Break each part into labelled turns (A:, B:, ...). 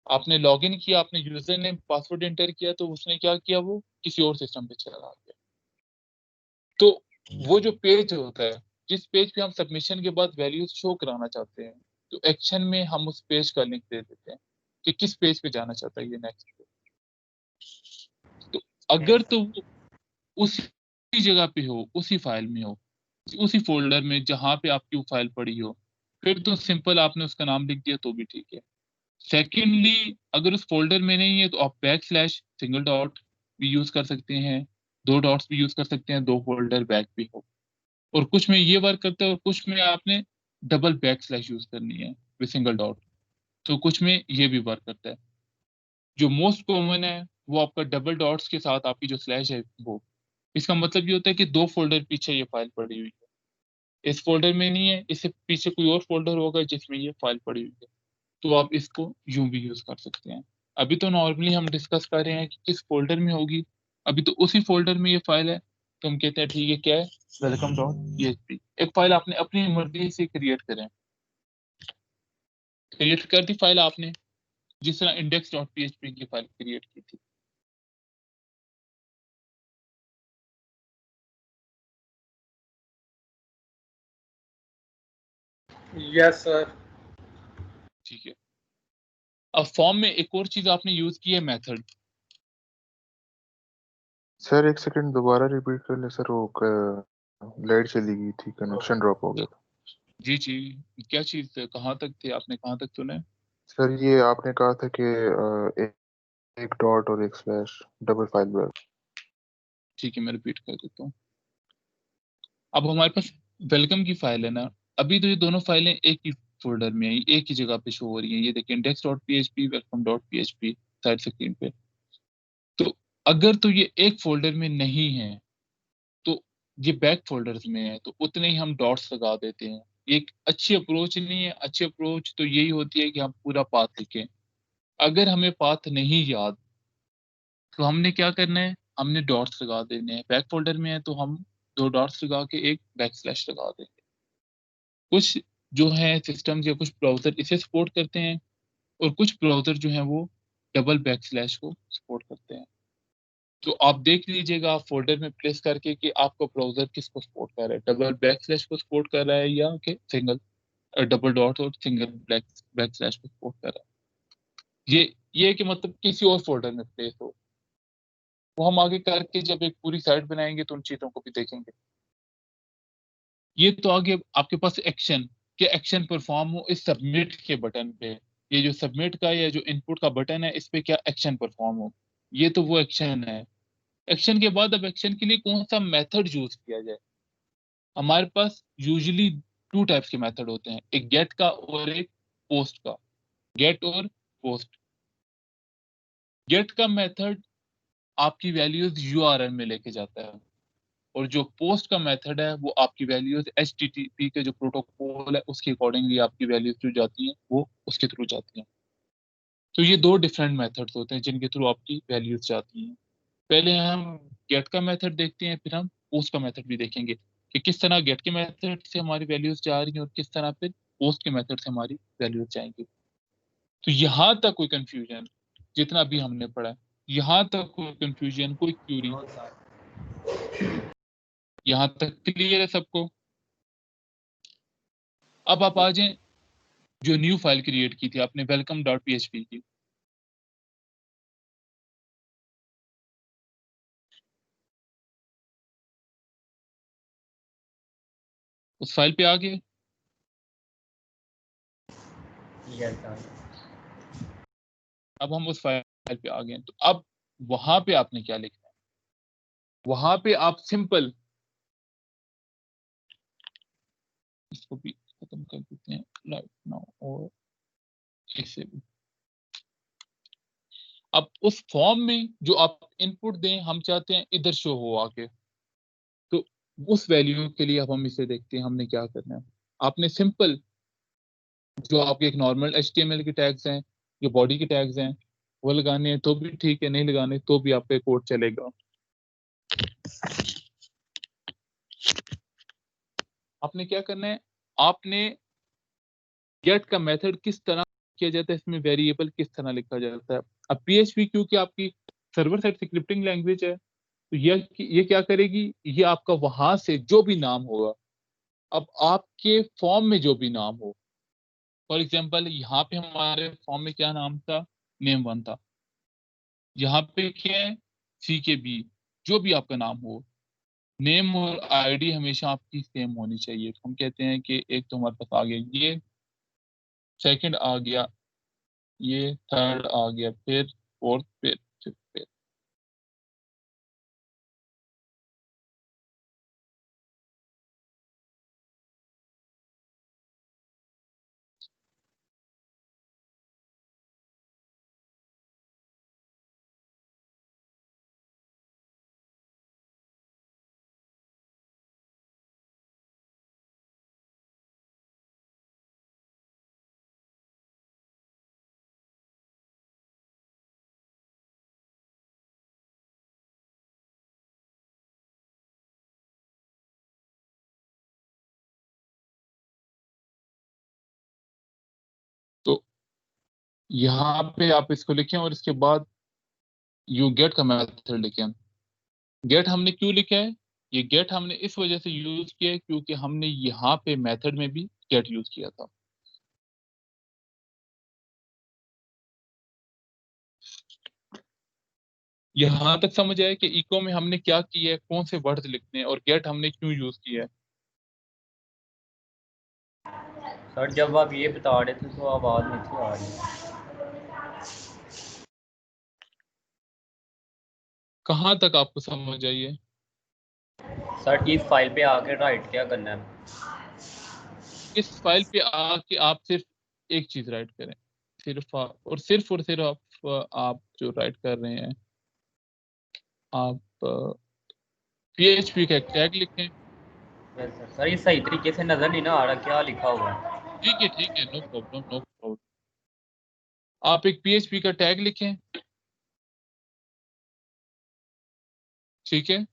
A: आपने लॉगिन किया, आपने यूजर नेम पासवर्ड एंटर किया, तो उसने क्या किया, वो किसी और सिस्टम पे चला गया। तो वो जो पेज होता है, जिस पेज पे हम सबमिशन के बाद वैल्यूज शो कराना चाहते हैं, तो एक्शन में हम उस पेज का लिंक दे देते हैं कि किस पेज पे जाना चाहता है ये नेक्स्ट पे। तो अगर तो वो उसी जगह पे हो, उसी फाइल में हो, उसी फोल्डर में जहां पे आपकी वो फाइल पड़ी हो, फिर तो सिंपल आपने उसका नाम लिख दिया तो भी ठीक है। सेकेंडली, अगर उस फोल्डर में नहीं है तो आप बैक स्लैश सिंगल डॉट भी यूज कर सकते हैं, दो डॉट्स भी यूज कर सकते हैं, दो फोल्डर बैक भी हो। और कुछ में ये वर्क करता है और कुछ में आपने डबल बैक स्लैश यूज करनी है विद सिंगल डॉट, तो कुछ में ये भी वर्क करता है। जो मोस्ट कॉमन है वो आपका डबल डॉट्स के साथ आपकी जो स्लैश है वो, इसका मतलब ये होता है कि दो फोल्डर पीछे ये फाइल पड़ी हुई है, इस फोल्डर में नहीं है, इससे पीछे कोई और फोल्डर होगा जिसमें ये फाइल पड़ी हुई है, तो आप इसको यूं भी यूज कर सकते हैं। अभी तो नॉर्मली हम डिस्कस कर रहे हैं कि किस फोल्डर में होगी, अभी तो उसी फोल्डर में ये फाइल है, तो हम कहते हैं ठीक है, क्या है, वेलकम डॉट पीएचपी। एक फाइल आपने अपनी मर्जी से क्रिएट करें, क्रिएट कर दी फाइल आपने, जिस तरह इंडेक्स डॉट पीएचपी की फाइल क्रिएट की थी।
B: Yes sir.
A: ठीक है, अब फॉर्म में एक और चीज आपने यूज की है, मेथड।
C: सर एक सेकंड दोबारा रिपीट कर ले सर, वो लाइट चली गई थी, कनेक्शन ड्रॉप हो गया था।
A: जी जी, क्या चीज, कहाँ तक थे आपने, कहाँ तक सुने?
C: सर ये आपने कहा था कि एक डॉट और एक स्लैश डबल फाइल ब्रेक।
A: ठीक है, मैं रिपीट कर देता हूँ। अब हमारे पास वेलकम की फाइल है ना, अभी तो ये दोनों फाइलें एक ही फोल्डर में है, एक ही जगह पे शो हो रही हैं, ये देखिए index dot PHP, welcome dot PHP side screen पे। तो अगर तो ये एक फोल्डर में नहीं है, तो ये बैक फोल्डर्स में है, तो उतने ही हम डॉट्स लगा देते हैं। ये एक अच्छी अप्रोच नहीं है, अच्छी अप्रोच तो यही होती है कि हम पूरा पाथ लिखें। अगर हमें पाथ नहीं याद, तो हमने क्या करना है, हमने डॉट्स लगा देने हैं। बैक फोल्डर में है तो हम दो डॉट्स लगा के एक बैक स्लैश लगा देंगे। कुछ जो है सिस्टम या कुछ ब्राउजर इसे सपोर्ट करते हैं, और कुछ ब्राउजर जो है वो डबल बैक स्लैश को सपोर्ट करते हैं। तो आप देख लीजिएगा फोल्डर में प्लेस करके कि आपका ब्राउजर किसको सपोर्ट कर रहा है, डबल बैक स्लैश को सपोर्ट कर रहा है या कि सिंगल डबल डॉट और सिंगल बैक बैक स्लैश को सपोर्ट कर रहा है। ये कि मतलब किसी और फोल्डर में प्लेस हो, वो हम आगे करके जब एक पूरी साइट बनाएंगे तो उन चीजों को भी देखेंगे। ये तो आगे आपके पास एक्शन, के एक्शन परफॉर्म हो इस सबमिट के बटन पे, ये जो सबमिट का या जो इनपुट का बटन है इस पे क्या एक्शन परफॉर्म हो, ये तो वो एक्शन है। एक्शन के बाद अब एक्शन के लिए कौन सा मेथड यूज किया जाए, हमारे पास यूजुअली टू टाइप्स के मेथड होते हैं, एक गेट का और एक पोस्ट का। गेट और पोस्ट। गेट का मेथड आपकी वैल्यूज यूआरएल में लेके जाता है, और जो पोस्ट का मेथड है वो आपकी वैल्यूज एचटीटीपी के जो प्रोटोकॉल है उसके अकॉर्डिंगली आपकी वैल्यूज जो जाती हैं वो उसके थ्रू जाती हैं। तो ये दो डिफरेंट मेथड्स होते हैं जिनके थ्रू आपकी वैल्यूज जाती हैं। पहले हम गेट का मेथड देखते हैं, फिर हम पोस्ट का मेथड भी देखेंगे कि किस तरह गेट के मेथड से हमारी वैल्यूज जा रही हैं और किस तरह फिर पोस्ट के मेथड से हमारी वैल्यूज जाएंगी। तो यहाँ तक कोई कंफ्यूजन, जितना भी हमने पढ़ा, यहाँ तक कोई कंफ्यूजन, कोई क्यूरी, यहाँ तक क्लियर है सबको? अब आप आ जाएं, जो न्यू फाइल क्रिएट की थी आपने वेलकम डॉट पीएचपी की, उस फाइल पे आ गए। अब हम उस फाइल पे आ गए, तो अब वहां पे आपने क्या लिखना है, वहां पे आप सिंपल इसको भी खत्म कर देते हैं राइट नाउ, और इसे भी। अब उस फॉर्म में जो आप इनपुट दें हम चाहते हैं इधर शो हो आके, तो उस वैल्यू के लिए अब हम इसे देखते हैं हमने क्या करना है। आपने सिंपल जो आपके एक नॉर्मल HTML के टैग्स हैं, जो बॉडी के टैग्स हैं, वो लगाने हैं तो भी ठीक है, नहीं लगाने तो भी आपका कोड चलेगा। आपने क्या करना है, आपने गेट का मेथड किस तरह किया जाता है, इसमें वेरिएबल किस तरह लिखा जाता है। अब PHP क्योंकि आपकी सर्वर साइड स्क्रिप्टिंग लैंग्वेज है, तो ये क्या करेगी, ये आपका वहां से जो भी नाम होगा, अब आपके फॉर्म में जो भी नाम हो, फॉर एग्जाम्पल यहाँ पे हमारे फॉर्म में क्या नाम था, name1 था, यहाँ पे क्या है, CKB, जो भी आपका नाम हो, नेम और आईडी हमेशा आपकी सेम होनी चाहिए। तो हम कहते हैं कि एक तो हमारे पास आ गया ये, सेकंड आ गया ये, थर्ड आ गया, फिर फोर्थ, फिर फिफ्थ। तो यहाँ पे आप इसको लिखें और इसके बाद यू गेट का मेथड लिखें। गेट हमने क्यों लिखा है, ये गेट हमने इस वजह से यूज किया है क्योंकि हमने यहाँ पे मेथड में भी गेट यूज किया था। यहाँ तक समझ आया कि इको में हमने क्या किया है, कौन से वर्ड्स लिखने हैं, और गेट हमने क्यों यूज किया है।
B: सर जब आप ये बता रहे थे तो आवाज़ नहीं आ रही।
A: कहाँ तक आपको समझ आई है।
B: सर इस फाइल पे आके राइट क्या करना है?
A: इस फाइल पे आके आप सिर्फ एक चीज राइट करें, और सिर्फ आप जो राइट कर रहे हैं, आप PHP का एक टैग लिखें।
B: सर ये सही तरीके से नज़र नहीं ना आ रहा क्या लिखा हुआ है।
A: ठीक है, नो प्रॉब्लम, नो प्रॉब्लम। आप एक PHP का टैग लिखें, ठीक है।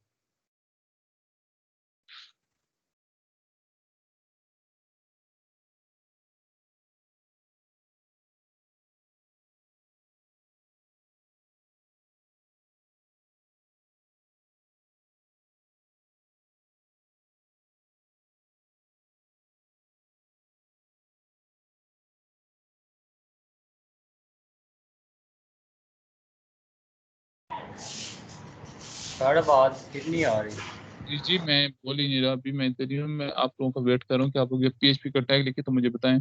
B: सर आवाज़ फिर नहीं आ रही।
A: जी मैं बोल ही नहीं रहा, अभी मैं इंटरव्यू में आप लोगों का वेट कर रहा हूँ कि आप लोग PHP का टैग लिखे तो मुझे बताएं।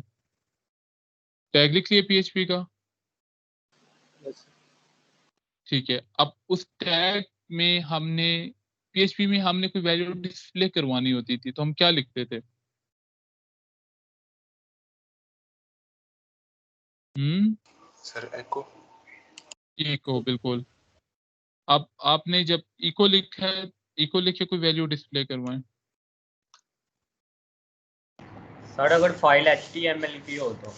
A: टैग लिख लिए PHP का, ठीक है। अब उस टैग में हमने PHP में हमने कोई वैल्यू डिस्प्ले करवानी होती थी तो हम क्या लिखते थे।
C: सर एको।
A: इको, बिल्कुल। अब आपने जब इको लिखा है, इको लिखे कोई वैल्यू डिस्प्ले करवाएं।
B: सर अगर फाइल HTML की हो तो?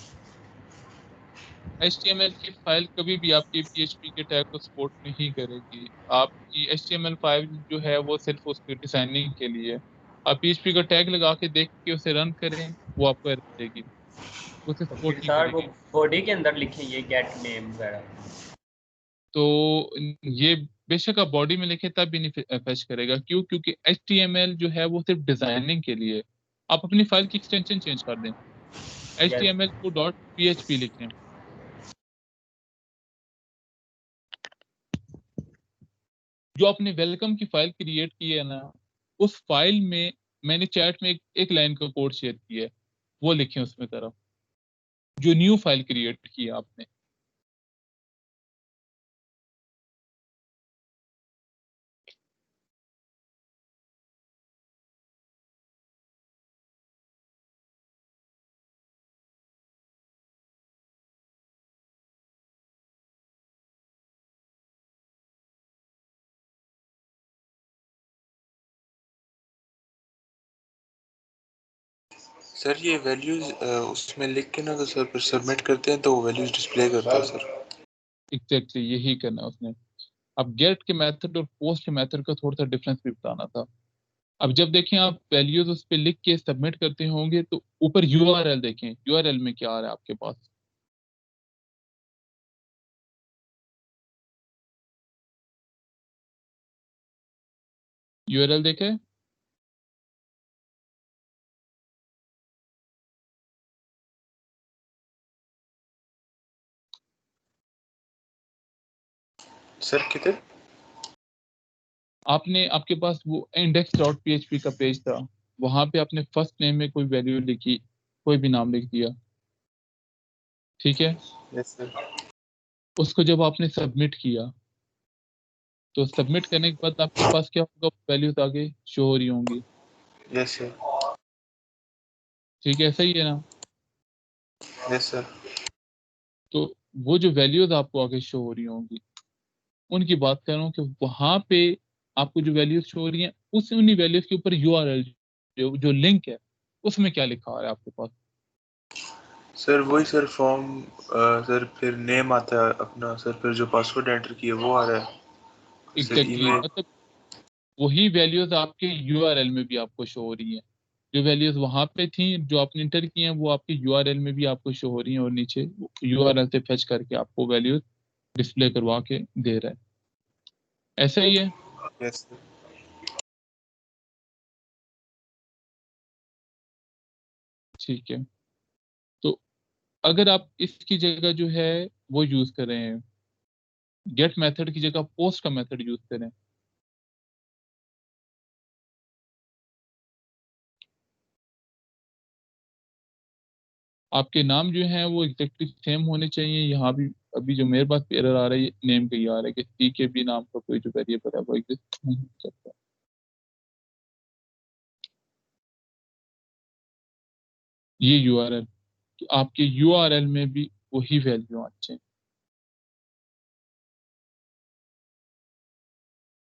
A: HTML की फाइल कभी भी आपकी PHP के टैग को सपोर्ट नहीं करेगी। आपकी HTML फाइल जो है वो सिर्फ उसकी डिजाइनिंग के लिए है। आप PHP का टैग लगा के देख के उसे रन करें, वो आपको एरर देगी, उसे सपोर्ट
B: फिर
A: नहीं
B: सर वो
A: करेगी।
B: बॉडी के अंदर लिखे ये गेट नेम वगैरह।
A: तो ये बेशक आप बॉडी में लिखे तब भी नहीं फैच करेगा, क्यों, क्योंकि HTML जो है वो सिर्फ डिजाइनिंग के लिए है। आप अपनी फाइल की एक्सटेंशन चेंज कर दें,
B: यस।
A: HTML को .php लिखें। जो आपने वेलकम की फाइल क्रिएट की है ना, उस फाइल में मैंने चैट में एक लाइन का कोड शेयर किया है, वो लिखें उसमें तरफ, जो न्यू फाइल क्रिएट की है आपने।
C: सर ये वैल्यूज उसमें लिख के ना तो सर फिर सबमिट करते हैं तो वो वैल्यूज डिस्प्ले करता है सर।
A: एग्जैक्टली यही करना है उसने। अब गेट के मेथड और पोस्ट के मेथड का थोड़ा सा डिफरेंस भी बताना था। अब जब देखें आप वैल्यूज उस पर लिख के सबमिट करते होंगे तो ऊपर URL देखें, URL में क्या आ रहा है आपके पास। यूआरएल देखे?
C: सर किधर?
A: आपने आपके पास वो index.php का पेज था, वहां पे आपने फर्स्ट नेम में कोई वैल्यू लिखी, कोई भी नाम लिख दिया, ठीक है?
C: Yes sir.
A: उसको जब आपने सबमिट किया, तो सबमिट करने के बाद आपके पास क्या होगा, वैल्यूज आगे शो हो रही होंगी,
C: यस सर।
A: ठीक है? सही है ना?
C: Yes sir.
A: तो वो जो वैल्यूज आपको आगे शो हो रही होंगी, उनकी बात कर रहा हूँ कि वहां पे आपको जो वैल्यूज शो हो रही हैं, उस उन्हीं वैल्यूज के ऊपर यूआरएल जो लिंक है, उसमें क्या लिखा हुआ है आपके पास?
C: सर वही सर फॉर्म, सर फिर नेम आता है अपना सर, फिर जो पासवर्ड एंटर किया वो आ रहा है सर,
A: एग्जैक्टली
C: ईमेल।
A: मतलब वही वैल्यूज आपके यूआरएल में भी आपको शो हो रही हैं। जो वैल्यूज वहां पे थी, जो आपने इंटर की हैं, वो आपके यूआरएल में भी आपको शो हो रही हैं, और नीचे यूआरएल से फेच करके आपको वैल्यूज डिस्प्ले करवा के दे रहा है। ऐसा ही है।
C: Yes sir.
A: ठीक है। तो अगर आप इसकी जगह जो है वो यूज कर रहे हैं, गेट मेथड की जगह पोस्ट का मेथड यूज करें, आपके नाम जो है वो एग्जैक्टली सेम होने चाहिए। यहाँ भी अभी जो मेरे पास एरर आ रहा है, नेम का ही आ रहा है कि सी के बी नाम का कोई जो वेरिएबल है वो एग्जिस्ट नहीं हो सकता। ये यूआरएल, तो आपके यूआरएल में भी वही वैल्यू आनी चाहिए।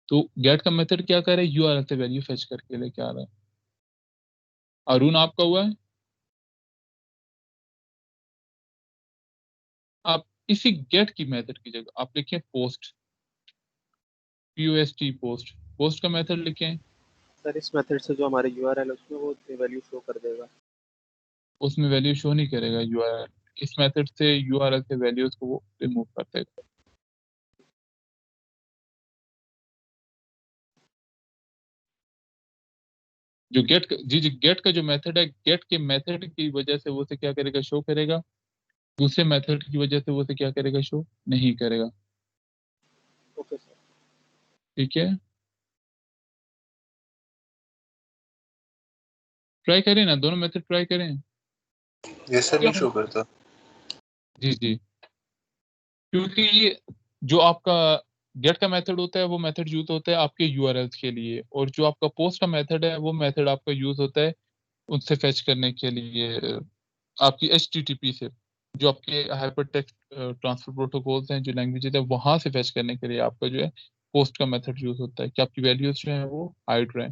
A: तो गेट का मेथड क्या कर रहा है, यूआरएल से वैल्यू फेच करके लेके आ रहा है। अरुण आपका हुआ है, आप इसी गेट की मेथड की जगह आप लिखें पोस्ट, POST पोस्ट, पोस्ट का मेथड लिखें।
D: सर इस मेथड से जो हमारे यूआरएल है उसमें वो वैल्यू शो कर देगा।
A: उसमें वैल्यू शो नहीं करेगा यूआरएल, इस मेथड से यूआरएल से वैल्यूज को वो रिमूव कर देगा। जो गेट जी जी गेट का जो मेथड है, गेट के मेथड की वजह से वो से क्या करेगा, शो करेगा। दूसरे मेथड की वजह से वो से क्या करेगा, शो नहीं करेगा।
D: Okay sir.
A: ठीक है, ट्राई करें ना, दोनों मेथड ट्राई करें।
C: यस सर,
A: क्या
C: नहीं
A: हो,
C: शो करता।
A: जी जी, क्योंकि ये जो आपका गेट का मेथड होता है, वो मेथड यूज होता है आपके यूआरएल्स के लिए, और जो आपका पोस्ट का मेथड है, वो मेथड आपका यूज होता है उनसे फेच करने के लिए, आपकी HTTP से, जो आपके हाइपर टेक्स्ट ट्रांसफर प्रोटोकॉल्स हैं, जो लैंग्वेजेस है, वहां से फेच करने के लिए आपका जो है पोस्ट का मेथड यूज होता है कि आपकी वैल्यूज जो है वो हाइड रहे।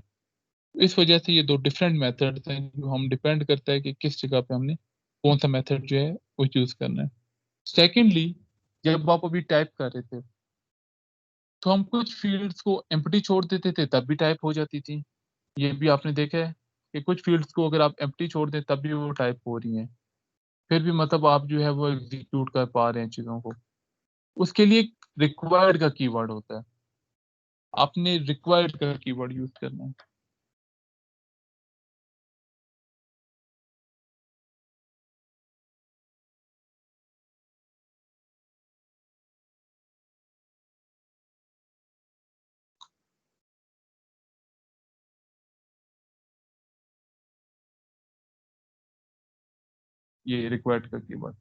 A: इस वजह से ये दो डिफरेंट मेथड्स हैं, जो हम डिपेंड करता है कि किस जगह पे हमने कौन सा मेथड जो है वो यूज करना है। सेकेंडली, जब आप अभी टाइप कर रहे थे, तो हम कुछ फील्ड्स को एम्प्टी छोड़ देते थे, तब भी टाइप हो जाती थी। ये भी आपने देखा है कि कुछ फील्ड्स को अगर आप एम्प्टी छोड़ दें तब भी वो टाइप हो रही हैं, फिर भी मतलब आप जो है वो एग्जीक्यूट कर पा रहे हैं चीज़ों को। उसके लिए रिक्वायर्ड का कीवर्ड होता है, आपने रिक्वायर्ड का कीवर्ड यूज करना है। ये रिक्वायर्ड का कीवर्ड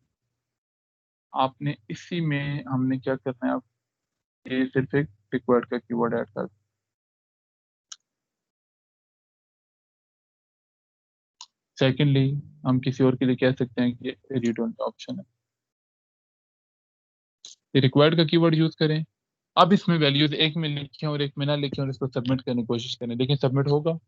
A: आपने इसी में हमने क्या करना है, आप ये सिर्फ एक रिक्वायर्ड का कीवर्ड ऐड कर। सेकेंडली, हम किसी और के लिए कह सकते हैं कि रीड ओनली ऑप्शन है, ये रिक्वायर्ड का कीवर्ड यूज करें। अब इसमें वैल्यूज एक में लिखें और एक में ना लिखें, और इसको सबमिट करने की कोशिश करें, लेकिन सबमिट होगा।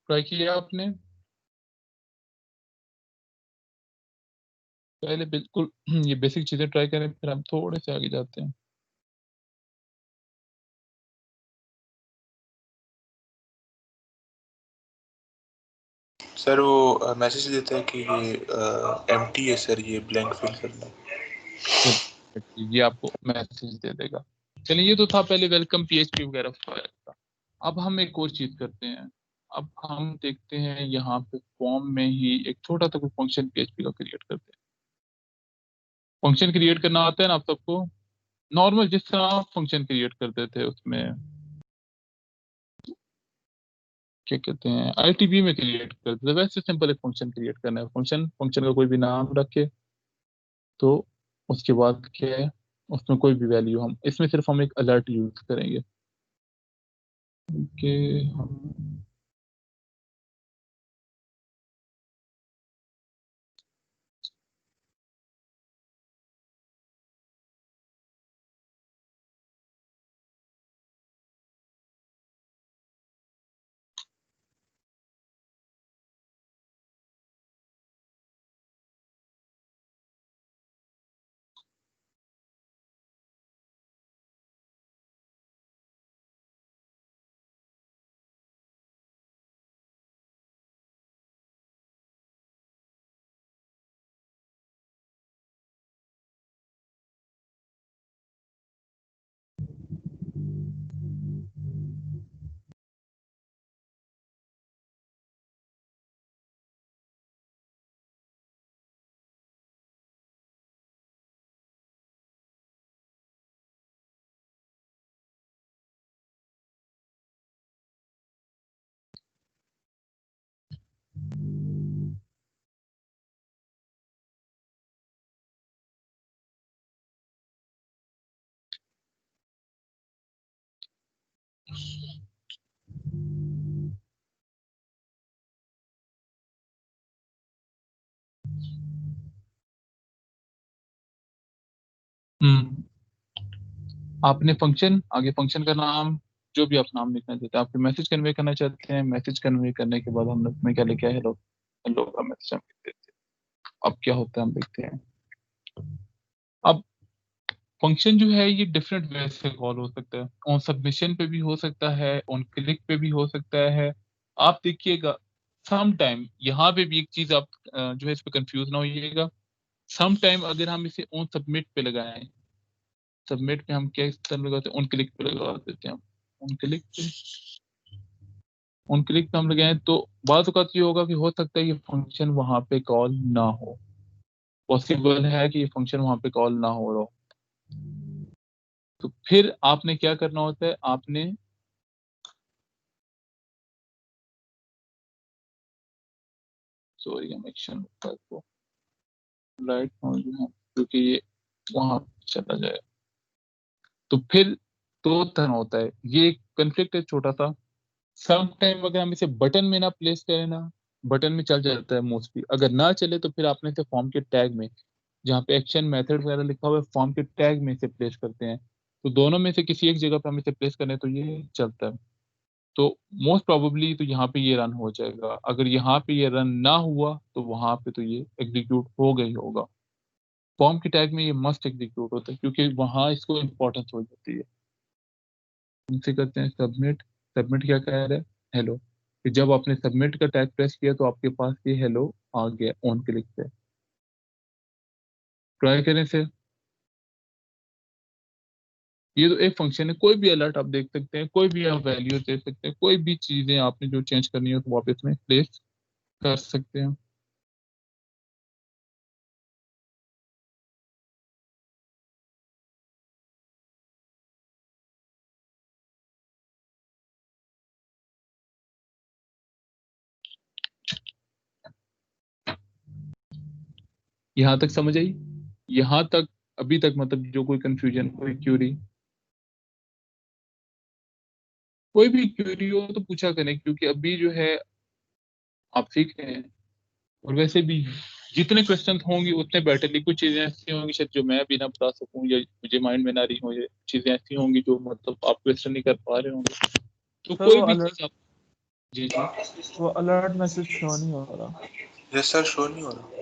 A: ट्राई किया आपने पहले? बिल्कुल ये बेसिक चीजें ट्राई करें, फिर हम थोड़े से आगे जाते हैं।
C: सर वो मैसेज देता है कि ये एम्प्टी है सर, ये ब्लैंक फिल करना है।
A: ये आपको मैसेज दे देगा। चलिए, ये तो था पहले वेलकम पीएचपी वगैरह फाइल का। अब हम एक और चीज करते हैं। अब हम देखते हैं यहाँ पे फॉर्म में ही एक छोटा सा कोई फंक्शन पीएचपी का क्रिएट करते हैं। फंक्शन क्रिएट करना आता है ना आप सबको? नॉर्मल जिस तरह आप फंक्शन क्रिएट करते थे उसमें क्या कहते हैं, आईटीबी में क्रिएट करते थे, वैसे सिंपल एक फंक्शन क्रिएट करना है। फंक्शन फंक्शन का कोई भी नाम रखे, तो उसके बाद क्या है, उसमें कोई भी वैल्यू, हम इसमें सिर्फ हम एक अलर्ट यूज करेंगे कि हम हम्म, आपने फंक्शन आगे, फंक्शन का नाम जो भी आप नाम लिखना चाहते हैं, आप मैसेज कन्वे करना चाहते हैं, मैसेज कन्वे करने के बाद हमने उसमें क्या लिखा है, हेलो। हेलो का मैसेज हम लिख देते हैं। अब क्या होता है हम देखते हैं। अब फंक्शन जो है ये डिफरेंट वे से कॉल हो सकता है। ऑन सबमिशन पे भी हो सकता है, ऑन क्लिक पे भी हो सकता है। आप देखिएगा सम टाइम यहाँ पे भी एक चीज आप जो है इस पे कंफ्यूज ना होइएगा। सम टाइम अगर हम इसे ऑन सबमिट पे लगाएं, सबमिट पे हम क्या इस तरह लगाते हैं, ऑन क्लिक पे लगा देते हैं हम। ऑन क्लिक पे, ऑन क्लिक पे हम लगाएं तो बात औकात ये होगा कि हो सकता है ये फंक्शन वहां पे कॉल ना हो। पॉसिबल है कि ये फंक्शन वहां पे कॉल ना हो रहा हो। तो फिर आपने क्या करना होता है, आपने सॉरी हम एक्शन को राइट जो है, क्योंकि ये वहां चला जाए। तो फिर दो तरह होता है, ये कंफ्लिक्ट है छोटा सा। सम टाइम अगर हम इसे बटन में ना प्लेस करें ना, बटन में चल जाता है मोस्टली। अगर ना चले तो फिर आपने इसे फॉर्म के टैग में, जहाँ पे एक्शन मेथड वगैरह लिखा हुआ है, फॉर्म के टैग में इसे प्लेस करते हैं। तो दोनों में से किसी एक जगह पे हम इसे प्लेस करें तो ये चलता है। तो मोस्ट प्रोबेबली तो यहाँ पे ये रन हो जाएगा। अगर यहाँ पे ये रन ना हुआ तो वहां पे तो ये एग्जीक्यूट हो गई होगा। फॉर्म के टैग में ये मस्ट एग्जीक्यूट होता है क्योंकि वहां इसको इम्पोर्टेंस हो जाती है। उनसे करते हैं सबमिट। सबमिट क्या कह रहा है, हेलो। कि जब आपने सबमिट का टैग प्रेस किया तो आपके पास ये हेलो आ गया ऑन क्लिक पे। ट्राई करें से। ये तो एक फंक्शन है, कोई भी अलर्ट आप देख सकते हैं, कोई भी आप वैल्यू दे सकते हैं, कोई भी चीजें आपने जो चेंज करनी हो तो वापस में प्लेस कर सकते हैं। यहाँ तक समझ आई? यहाँ तक अभी तक मतलब जो कोई कंफ्यूजन, कोई क्यूरी, कोई भी क्यूरी हो तो पूछा करें, क्योंकि अभी जो है आप सीख रहे हैं। और वैसे भी जितने क्वेश्चन होंगे उतने बेटर। कुछ चीजें ऐसी होंगी शायद जो मैं भी ना बता सकूं या मुझे माइंड में ना रही हो, या चीजें ऐसी होंगी जो मतलब आप क्वेश्चन नहीं कर पा रहे होंगे। तो
E: सर
A: कोई
E: वो
A: भी
E: अलर्ट
A: चीज आप, जी जी,
E: वो अलर्ट मैसेज शो नहीं हो रहा।
C: यस सर, शो नहीं हो रहा।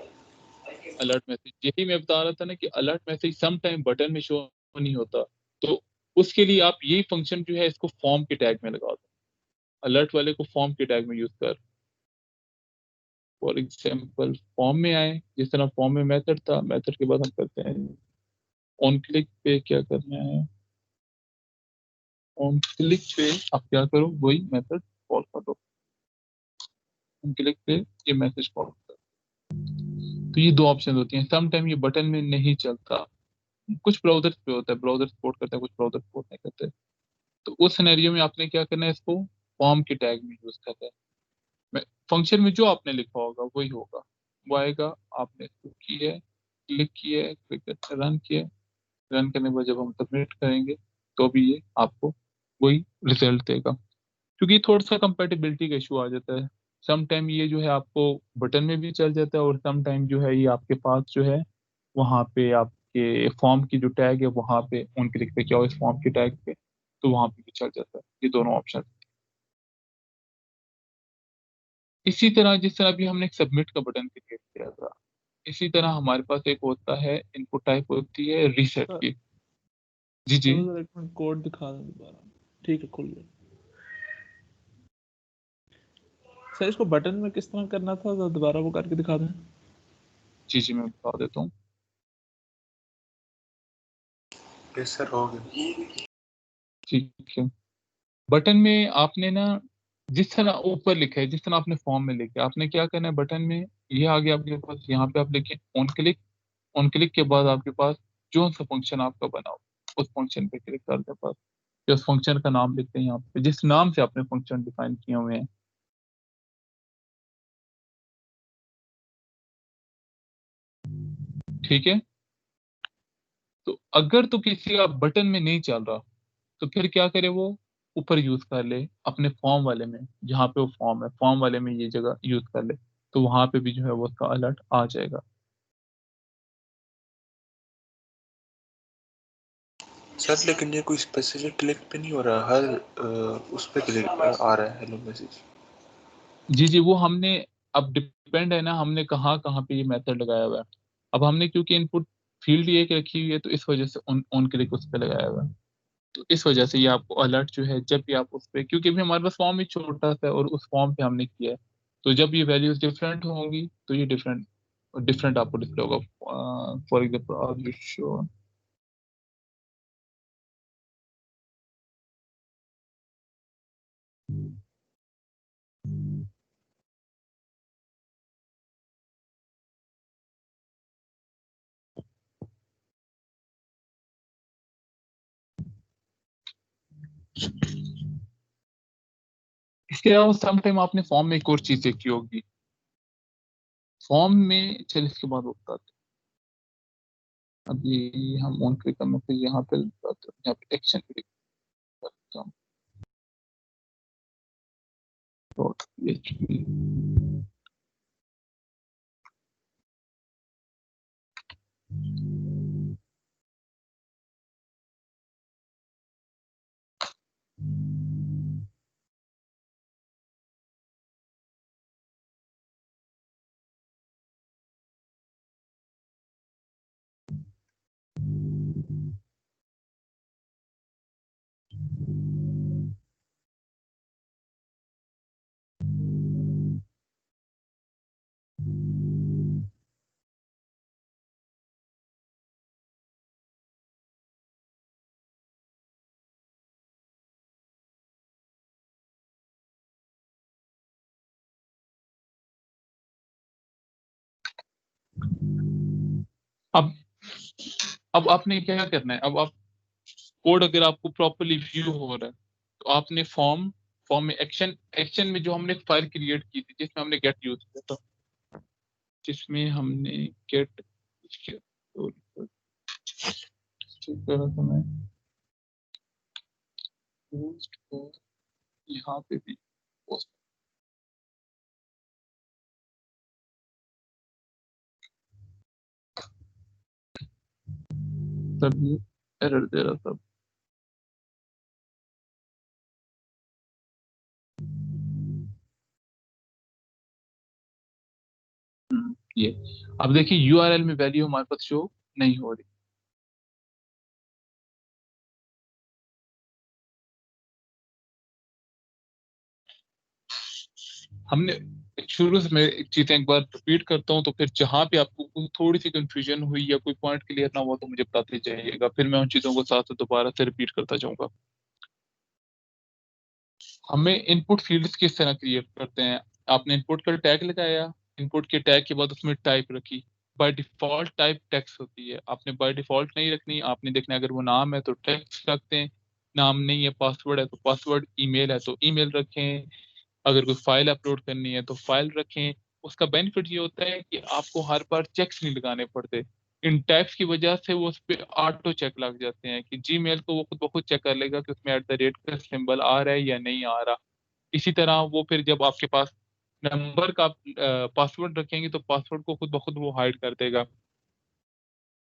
A: अलर्ट मैसेज यही मैं बता रहा था ना कि alert message some time button में शो नहीं होता। तो उसके लिए आप यही फंक्शन जो है इसको फॉर्म के टैग में लगा दो। अलर्ट वाले को फॉर्म के टैग में यूज कर। फॉर एग्जाम्पल फॉर्म में आए, जिस तरह फॉर्म में मेथड था, मेथड के बाद हम करते हैं ऑन क्लिक पे क्या करना है, ऑन क्लिक पे आप क्या करो वही मेथड कॉल करो, ऑन क्लिक पे ये मैसेज कॉल करो। तो ये दो ऑप्शन होती हैं। सम टाइम ये बटन में नहीं चलता, कुछ ब्राउजर्स पे होता है, ब्राउजर सपोर्ट करते हैं, कुछ ब्राउजर सपोर्ट नहीं करते। तो उस सिनेरियो में आपने क्या करना है, इसको फॉर्म के टैग में यूज करना है। फंक्शन में जो आपने लिखा होगा वही होगा, वो आएगा। आपने इसको किया है, क्लिक किया है, क्लिक करके रन किया है, रन करने के बाद जब हम सबमिट करेंगे तो भी ये आपको वही रिजल्ट देगा। क्योंकि थोड़ा सा कंपेटिबिलिटी का इशू आ जाता है। सम टाइम ये जो है आपको बटन में भी चल जाता है, और सम टाइम जो है ये आपके पास जो है वहाँ पे आपके फॉर्म की जो टैग है वहाँ पे ऑन क्लिक पे क्या हो इस फॉर्म के टैग पे, तो वहाँ पे भी चल जाता है। ये दोनों ऑप्शन। इसी तरह जिस तरह अभी हमने एक सबमिट का बटन क्रिएट किया था, इसी तरह हमारे पास एक होता है इनपुट टाइप होती है रीसेट
E: सर
A: की। जी जी।
E: चलो जरा एक मिनट कोड दिखा दें दोबारा। ठीक है, खुल गया। सर इसको बटन में किस तरह करना था, जरा दोबारा वो करके दिखा दें।
A: जी जी मैं बता देता हूँ।
C: यस सर, हो गया।
A: ठीक है। बटन में आपने ना जिस तरह ऊपर लिखा है, जिस तरह आपने फॉर्म में लिखा है, आपने क्या करना है बटन में, ये आ गया आपके पास, यहाँ पे आप लिखें ऑन क्लिक। ऑन क्लिक के बाद आपके पास जो सा फंक्शन आपका बना हो उस फंक्शन पे क्लिक करके पास, या उस फंक्शन का नाम लिखते हैं यहाँ पे जिस नाम से आपने फंक्शन डिफाइन किए हुए हैं। ठीक है। तो अगर तो किसी का बटन में नहीं चल रहा, तो फिर क्या करे वो ऊपर यूज कर ले अपने फॉर्म वाले में, जहाँ पे वो फॉर्म है फॉर्म वाले में ये जगह यूज कर ले, तो वहां पे भी जो है वो उसका अलर्ट आ जाएगा।
C: सर लेकिन ये कोई स्पेसिफिक क्लिक पे नहीं हो रहा, हर उस पे क्लिक आ रहा है हेलो मैसेज।
A: जी जी वो हमने, अब डिपेंड है ना हमने कहाँ कहाँ पे ये मेथड लगाया हुआ है। अब हमने क्योंकि इनपुट फील्ड एक रखी हुई है तो इस वजह से ऑन ऑन क्लिक उस पर लगाया हुआ है। तो इस वजह से ये आपको अलर्ट जो है जब भी आप उस पर, क्योंकि भी हमारे पास फॉर्म ही छोटा सा है और उस फॉर्म पे हमने किया है, तो जब ये वैल्यूज डिफरेंट होंगी तो ये डिफरेंट डिफरेंट आपको डिस्प्ले होगा। फॉर एग्जाम्पल इसके अलावा सम टाइम आपने फॉर्म में एक और चीज देखी होगी। फॉर्म में चल इसके बाद होता है, अभी हम ऑन क्लिक करने पे यहाँ पे यहाँ पे एक्शन क्लिक करता हूँ डॉट PHP। अब अब आपने क्या करना है, अब आप कोड अगर आपको प्रॉपरली व्यू हो रहा है तो आपने फॉर्म फॉर्म में एक्शन, एक्शन में जो हमने फाइल क्रिएट की थी जिसमें हमने गेट यूज किया था, जिसमें हमने गेट करा था मैं पोस्ट को यहाँ पे भी पोस्ट, तब ये एरर दे रहा था। ये अब देखिए यूआरएल में वैल्यू हमारे पास शो नहीं हो रही। हमने शुरू से मैं चीजें एक बार रिपीट करता हूँ, तो फिर जहाँ पे आपको थोड़ी सी कंफ्यूजन हुई या कोई पॉइंट क्लियर ना हुआ तो मुझे बताते जाइएगा, फिर मैं उन चीजों को साथ साथ दोबारा से रिपीट करता जाऊंगा। हमें इनपुट फील्ड्स किस तरह क्रिएट करते हैं। आपने इनपुट का टैग लगाया, इनपुट के टैग के बाद उसमें टाइप रखी। बाय डिफॉल्ट टाइप टेक्स्ट होती है, आपने बाय डिफॉल्ट नहीं रखनी, आपने देखना अगर वो नाम है तो टेक्स्ट रखते हैं, नाम नहीं है पासवर्ड है तो पासवर्ड, ईमेल है तो ईमेल रखें, अगर कोई फाइल अपलोड करनी है तो फाइल रखें। उसका बेनिफिट ये होता है कि आपको हर बार चेक्स नहीं लगाने पड़ते। इन टैग्स की वजह से वो उस पर ऑटो चेक लग जाते हैं कि जीमेल को वो खुद ब खुद चेक कर लेगा कि उसमें @ का सिंबल आ रहा है या नहीं आ रहा। इसी तरह वो फिर जब आपके पास नंबर का पासवर्ड रखेंगे तो पासवर्ड को खुद ब खुद वो हाइड कर देगा।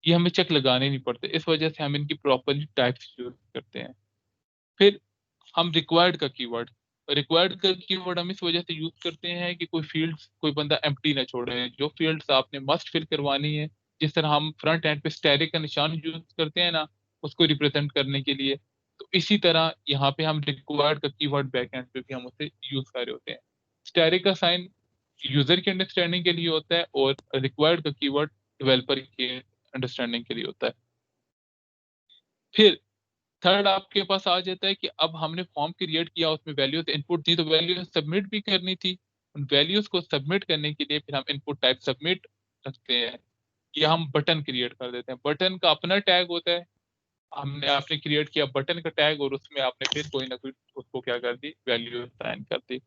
A: ये हमें चेक लगाने नहीं पड़ते, इस वजह से हम इनकी प्रॉपरली टाइप्स यूज करते हैं। फिर हम रिक्वायर्ड का कीवर्ड हम इस वजह से यूज करते हैं कि कोई फील्ड्स कोई बंदा एम्प्टी ना छोड़े। जो फील्ड्स आपने मस्ट फिल करवानी है, जिस तरह हम फ्रंट एंड पे स्टैटिक का निशान यूज करते हैं ना, उसको रिप्रेजेंट करने के लिए, तो इसी तरह यहाँ पे हम रिक्वायर्ड का कीवर्ड बैक एंड पे भी हम उसे यूज कर रहे होते हैं। स्टैटिक का साइन यूजर की अंडरस्टैंडिंग के लिए होता है और रिक्वायर्ड का कीवर्ड डेवलपर के अंडरस्टैंडिंग के लिए होता है। फिर थर्ड आपके पास आ जाता है कि अब हमने फॉर्म क्रिएट किया, उसमें वैल्यूज इनपुट दी तो वैल्यू सबमिट भी करनी थी। उन वैल्यूज को सबमिट करने के लिए फिर हम इनपुट टाइप सबमिट रखते हैं या हम बटन क्रिएट कर देते हैं। बटन का अपना टैग होता है, हमने आपने क्रिएट किया बटन का टैग और उसमें आपने फिर कोई ना कोई उसको क्या कर दी, वैल्यू साइन कर दी।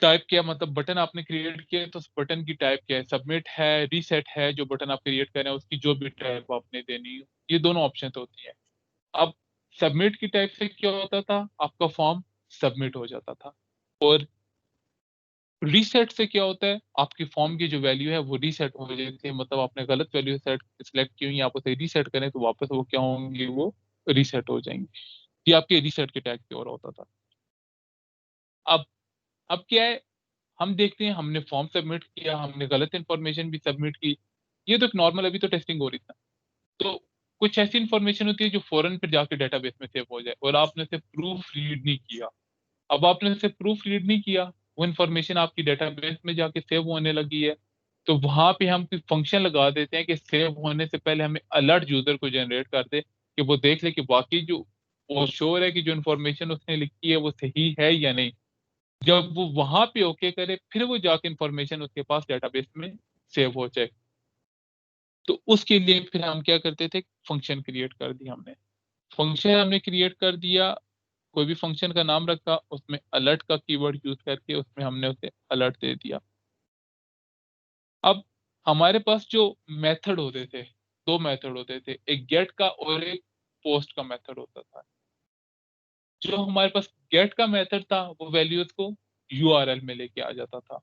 A: टाइप किया मतलब बटन आपने क्रिएट किया तो उस बटन की टाइप क्या है, सबमिट है, रीसेट है, जो बटन आप क्रिएट कर रहे हैं उसकी जो भी टाइप आपने देनी, ये दोनों ऑप्शन होती है। अब सबमिट की टाइप से क्या होता था, आपका फॉर्म सबमिट हो जाता था। और रीसेट से क्या होता है, आपकी फॉर्म की जो वैल्यू है वो रीसेट हो जाती है, मतलब आपने गलत वैल्यू सेट सिलेक्ट की हुई, आप उसे रीसेट करें तो वापस वो क्या होंगी, वो रीसेट हो जाएंगी। ये आपके रीसेट के टैग की ओर होता था। अब अब क्या है, हम देखते हैं हमने फॉर्म सबमिट किया, हमने गलत इन्फॉर्मेशन भी सबमिट की, ये तो एक नॉर्मल, अभी तो टेस्टिंग हो रही था। तो कुछ ऐसी इन्फॉर्मेशन होती है जो फौरन फिर जाके डेटाबेस में सेव हो जाए और आपने उसे प्रूफ रीड नहीं किया। अब आपने उसे प्रूफ रीड नहीं किया, वो इन्फॉर्मेशन आपकी डेटाबेस में जाके सेव होने लगी है, तो वहां पे हम कोई फंक्शन लगा देते हैं कि सेव होने से पहले हमें अलर्ट यूजर को जनरेट कर दे कि वो देख ले कि वाकई जो वो श्योर है कि जो इन्फॉर्मेशन उसने लिखी है वो सही है या नहीं। जब वो वहां पे ओके करे फिर वो जाके इन्फॉर्मेशन उसके पास डेटाबेस में सेव हो जाए। तो उसके लिए फिर हम क्या करते थे, फंक्शन क्रिएट कर दिया हमने। फंक्शन हमने क्रिएट कर दिया, कोई भी फंक्शन का नाम रखा, उसमें अलर्ट का कीवर्ड यूज करके उसमें हमने उसे अलर्ट दे दिया। अब हमारे पास जो मेथड होते थे, दो मेथड होते थे, एक गेट का और एक पोस्ट का मेथड होता था। जो हमारे पास गेट का मेथड था वो वैल्यूज को यूआरएल में लेके आ जाता था,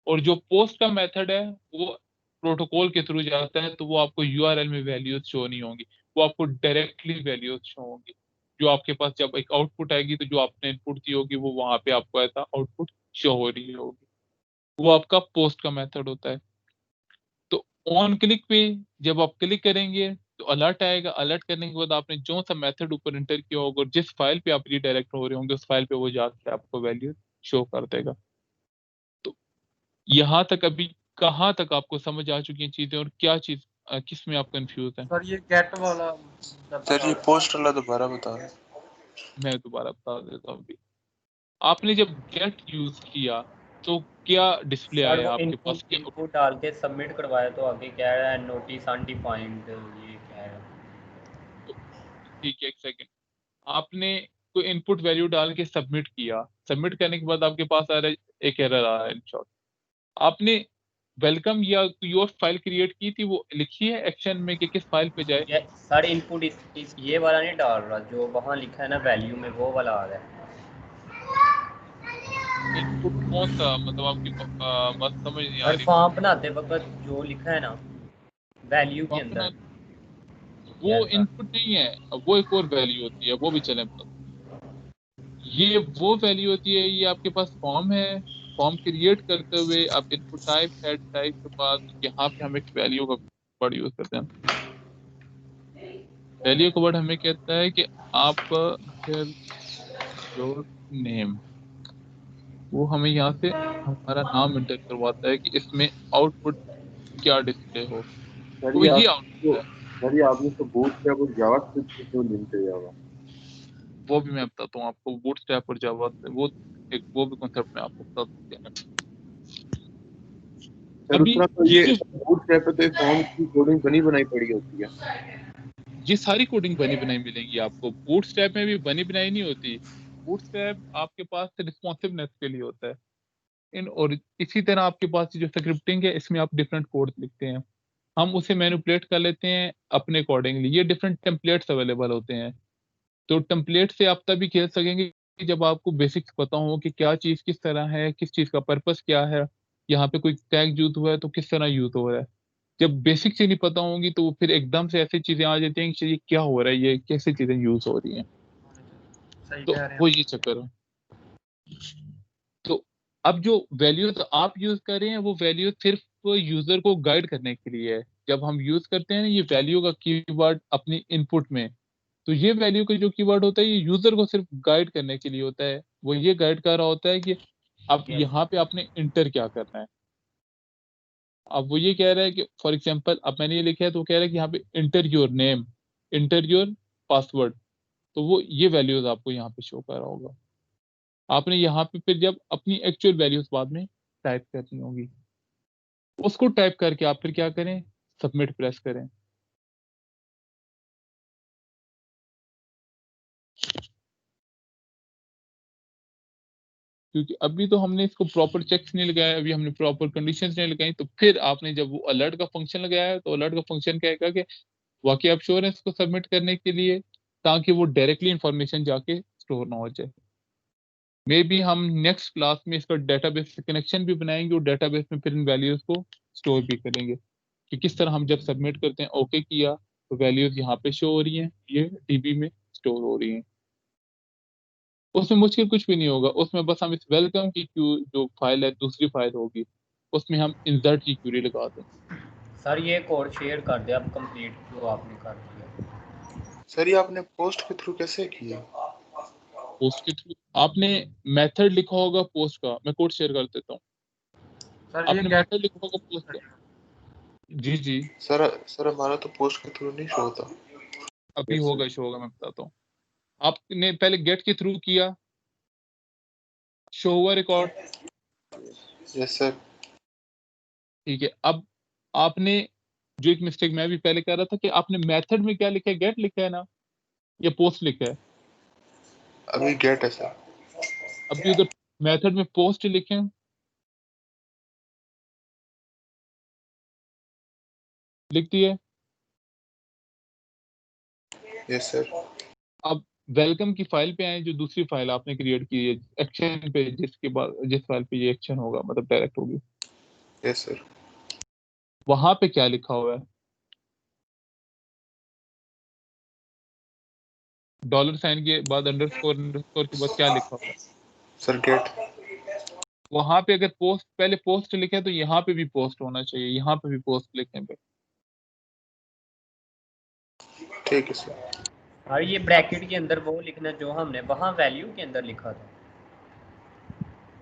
A: और जो पोस्ट का मेथड है वो प्रोटोकॉल के थ्रू जाता है, तो वो आपको यूआरएल में वैल्यूज शो नहीं होंगी, वो आपको डायरेक्टली वैल्यूज शो होंगी। जो आपके पास जब एक आउटपुट आएगी तो जो आपने इनपुट दी होगी वो वहां पे आपको ऐसा आउटपुट शो हो रही होगी, वो आपका पोस्ट का मेथड होता है। तो ऑन क्लिक पे जब आप क्लिक करेंगे तो अलर्ट आएगा, अलर्ट करने के बाद आपने जो सा मेथड ऊपर एंटर किया होगा और जिस फाइल पे आप रीडायरेक्ट हो रहे होंगे उस फाइल पे वो जाके आपको वैल्यू शो कर देगा। तो यहाँ तक अभी कहाँ तक आपको समझ आ चुकी हैं चीजें, और क्या चीज किस में आप कंफ्यूज हैं?
B: सर ये गेट वाला
C: सर ये पोस्ट वाला दोबारा बता दें।
A: मैं दोबारा बता देता हूँ अभी। आपने जब गेट यूज किया तो क्या डिस्प्ले
B: सर
A: आया
B: वो
A: आपके पास,
B: इनपुट
A: क्या?
B: इनपुट डाल के सबमिट करवाया तो आगे क्या है, नोटिस अनडिफाइंड, ये क्या है?
A: ठीक है, एक सेकेंड। आपने कोई इनपुट वैल्यू डाल के सबमिट किया, सबमिट करने के बाद आपके पास आ रहा है, एक एरर आ रहा है इन शॉर्ट। आपने वेलकम या कोई और फाइल क्रिएट की थी, वो लिखी है एक्शन में कि किस फाइल पे जाए?
B: ये सर इनपुट इस ये वाला नहीं डाल रहा, जो वहाँ लिखा है ना वैल्यू में, वो वाला आ रहा है।
A: इनपुट कौन सा, मतलब आपकी बात समझ नहीं आ
B: सर
A: रही।
B: फॉर्म बनाते वक्त जो लिखा है ना वैल्यू के
A: अपना
B: अंदर,
A: वो
B: ऐसा।
A: इनपुट नहीं है, वो एक और वैल्यू होती है, वो भी चले मतलब। ये वो वैल्यू होती है, ये आपके पास फॉर्म है, फॉर्म क्रिएट करते हुए आप इनपुट टाइप हेड टाइप के बाद यहाँ पे हम एक वैल्यू का वर्ड यूज करते हैं। वैल्यू का वर्ड हमें कहता है कि आप योर नेम, वो हमें यहाँ से हमारा नाम एंटर करवाता है कि इसमें आउटपुट क्या डिस्प्ले हो,
F: सर
A: तो
F: ये
A: ये
F: आप
A: आउटपुट है।
F: सर ये आपने तो बूटस्ट्रैप और जावास्क्रिप्ट से क्यों लिंक किया हुआ?
A: वो भी मैं बताता हूँ आपको, बूटस्ट्रैप और जावा से वो भी कॉन्सेप्ट मैं आपको बता सकते हैं।
F: सर उस
A: अभी
F: तरह तो
A: ये
F: ये
A: जो
F: बूटस्ट्रैप पे तो ये फॉर्म की कोडिंग बनी बनाई पड़ी होती है।
A: ये सारी कोडिंग बनी बनाई मिलेंगी आपको, बूटस्ट्रैप में भी बनी बनाई नहीं होती। बूटस्ट्रैप आपके पास रिस्पॉन्सिवनेस के लिए होता है इन, और इसी तरह आपके पास जो स्क्रिप्टिंग है इसमें आप डिफरेंट कोड लिखते हैं, हम उसे मैनिपुलेट कर लेते हैं अपने अकॉर्डिंगली। ये डिफरेंट टेम्पलेट्स अवेलेबल होते हैं, तो टेम्पलेट से आप तभी खेल सकेंगे कि जब आपको बेसिक्स पता हो कि क्या चीज़ किस तरह है, किस चीज़ का पर्पस क्या है, यहाँ पे कोई टैग यूज हुआ है तो किस तरह यूज हो रहा है। जब बेसिक चीज़ नहीं पता होंगी तो फिर एकदम से ऐसी चीज़ें आ जाती हैं कि ये क्या हो रहा है, ये कैसे चीज़ें यूज हो रही हैं,
B: सही
A: तो
B: कह रहे
A: वो
B: हैं।
A: ये चक्कर है। तो अब जो वैल्यूज आप यूज कर रहे हैं वो वैल्यू सिर्फ यूजर को गाइड करने के लिए है। जब हम यूज करते हैं ना ये वैल्यू का कीवर्ड अपनी इनपुट में, तो ये वैल्यू का जो कीवर्ड होता है ये यूजर को सिर्फ गाइड करने के लिए होता है। वो ये गाइड कर रहा होता है कि अब
B: यस।
A: यहाँ पे आपने इंटर क्या करना है। अब वो ये कह रहा है कि फॉर एग्जांपल अब मैंने ये लिखा है तो वो कह रहा है कि यहाँ पे inter your name, inter your password, तो वो ये वैल्यूज आपको यहाँ पे शो कर रहा होगा। आपने यहाँ पे फिर जब अपनी एक्चुअल वैल्यूज बाद में टाइप करनी होगी, उसको टाइप करके आप फिर क्या करें, सबमिट प्रेस करें। क्योंकि अभी तो हमने इसको प्रॉपर चेक्स नहीं लगाया, अभी हमने प्रॉपर कंडीशंस नहीं लगाई, तो फिर आपने जब वो अलर्ट का फंक्शन लगाया है तो अलर्ट का फंक्शन कहेगा कि वाकई आप श्योर है इसको सबमिट करने के लिए, ताकि वो डायरेक्टली इंफॉर्मेशन जाके स्टोर ना हो जाए। मे बी हम नेक्स्ट क्लास में इसका डेटाबेस से कनेक्शन भी बनाएंगे और डेटाबेस में फिर इन वैल्यूज को स्टोर भी करेंगे कि किस तरह हम जब सबमिट करते हैं ओके किया तो वैल्यूज यहाँ पे शो हो रही हैं, ये डीबी में स्टोर हो रही हैं। उसमें मुश्किल कुछ भी नहीं होगा, उसमें बस हम इस वेलकम की क्यू जो फाइल है दूसरी फाइल होगी उसमें हम इंसर्ट की क्यूरी लगा दें।
B: सर ये कोड शेयर कर दे अब कंप्लीट जो आपने कर दिया।
C: सर ये आपने पोस्ट के थ्रू कैसे किया?
A: पोस्ट के थ्रू आपने मेथड लिखा होगा पोस्ट का, मैं कोड शेयर कर देता हूँ।
B: सर ये
A: आपने
B: क्या
A: मेथड लिखा होगा पोस्ट का। जी जी,
C: सर सर हमारा तो पोस्ट के थ्रू नहीं शो होता।
A: अभी
F: Yes, sir.
A: होगा शो होगा, मैं बताता हूँ। आपने पहले गेट के थ्रू किया, शो हुआ रिकॉर्ड,
C: यस सर।
A: ठीक है। अब आपने जो एक मिस्टेक मैं भी पहले कर रहा था कि आपने मेथड में क्या लिखा है, गेट लिखा है ना या पोस्ट लिखा है।
C: अभी गेट है सर।
A: अभी उधर मेथड में पोस्ट लिखें, लिख दिए।
C: Yes sir.
A: अब वेलकम की फाइल पे आए, जो दूसरी फाइल आपने क्रिएट की है एक्शन पे, जिसके बाद जिस फाइल पे ये एक्शन होगा मतलब डायरेक्ट होगी,
C: यस सर।
A: वहां पे क्या लिखा हुआ है, डॉलर साइन के बाद अंडरस्कोर, अंडरस्कोर के बाद क्या लिखा हुआ है।
C: Sir gate.
A: वहां पे अगर पोस्ट पहले पोस्ट लिखे तो यहाँ पे भी पोस्ट होना चाहिए, यहाँ पे भी पोस्ट लिखने पे।
C: ठीक है सर।
B: और ये ब्रैकेट के अंदर वो लिखना जो हमने वहाँ वैल्यू के अंदर लिखा था।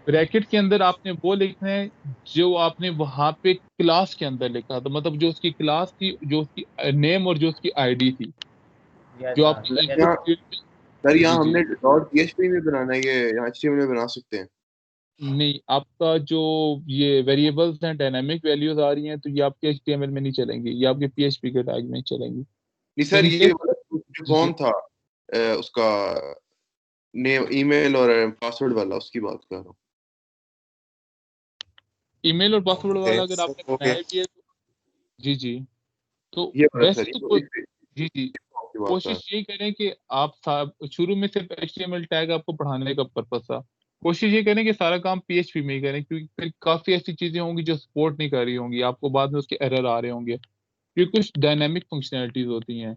A: ब्रैकेट के अंदर आपने वो लिखना है जो आपने वहां पे क्लास के अंदर लिखा था, मतलब जो उसकी क्लास थी, जो उसकी नेम और जो उसकी आईडी थी,
B: यस
A: जो
B: सर
A: आपकी
B: जैसे
A: इनपुट
F: यहाँ
A: फील्ड।
F: सर
A: जी
F: यहाँ
A: जी,
F: हमने डॉट पीएचपी में बनाना है, ये यहाँ एचटीएमएल में बना सकते हैं?
A: नहीं आपका जो ये वेरिएबल्स हैं डायनामिक वैल्यूज आ रही हैं तो ये आपके एचटीएमएल में नहीं चलेंगी, ये आपके पीएचपी के टैग में चलेंगी।
F: नहीं
A: तो
F: सर,
A: ये
F: ये वाला जो
A: जी जी,
F: फॉर्म था उसका नेम ईमेल और पासवर्ड वाला, उसकी बात कर रहा हूँ।
A: ईमेल और पासवर्ड वाला अगर
C: सर
A: आपने
C: हो गया।
A: बनाया भी है तो जी जी, तो
F: ये वाला
A: वैसे
F: सर,
A: तो
F: ये
A: जी जी,
F: फॉर्म की बात कर रहा
A: कोशिश यही करें कि आप शुरू में सिर्फ HTML टैग आपको पढ़ाने का पर्पस था, कोशिश ये करें कि सारा काम PHP में ही करें, क्योंकि फिर काफी ऐसी चीजें होंगी जो सपोर्ट नहीं कर रही होंगी, आपको बाद में उसके एरर आ रहे होंगे, क्योंकि कुछ डायनामिक फंक्शनैलिटीज होती हैं।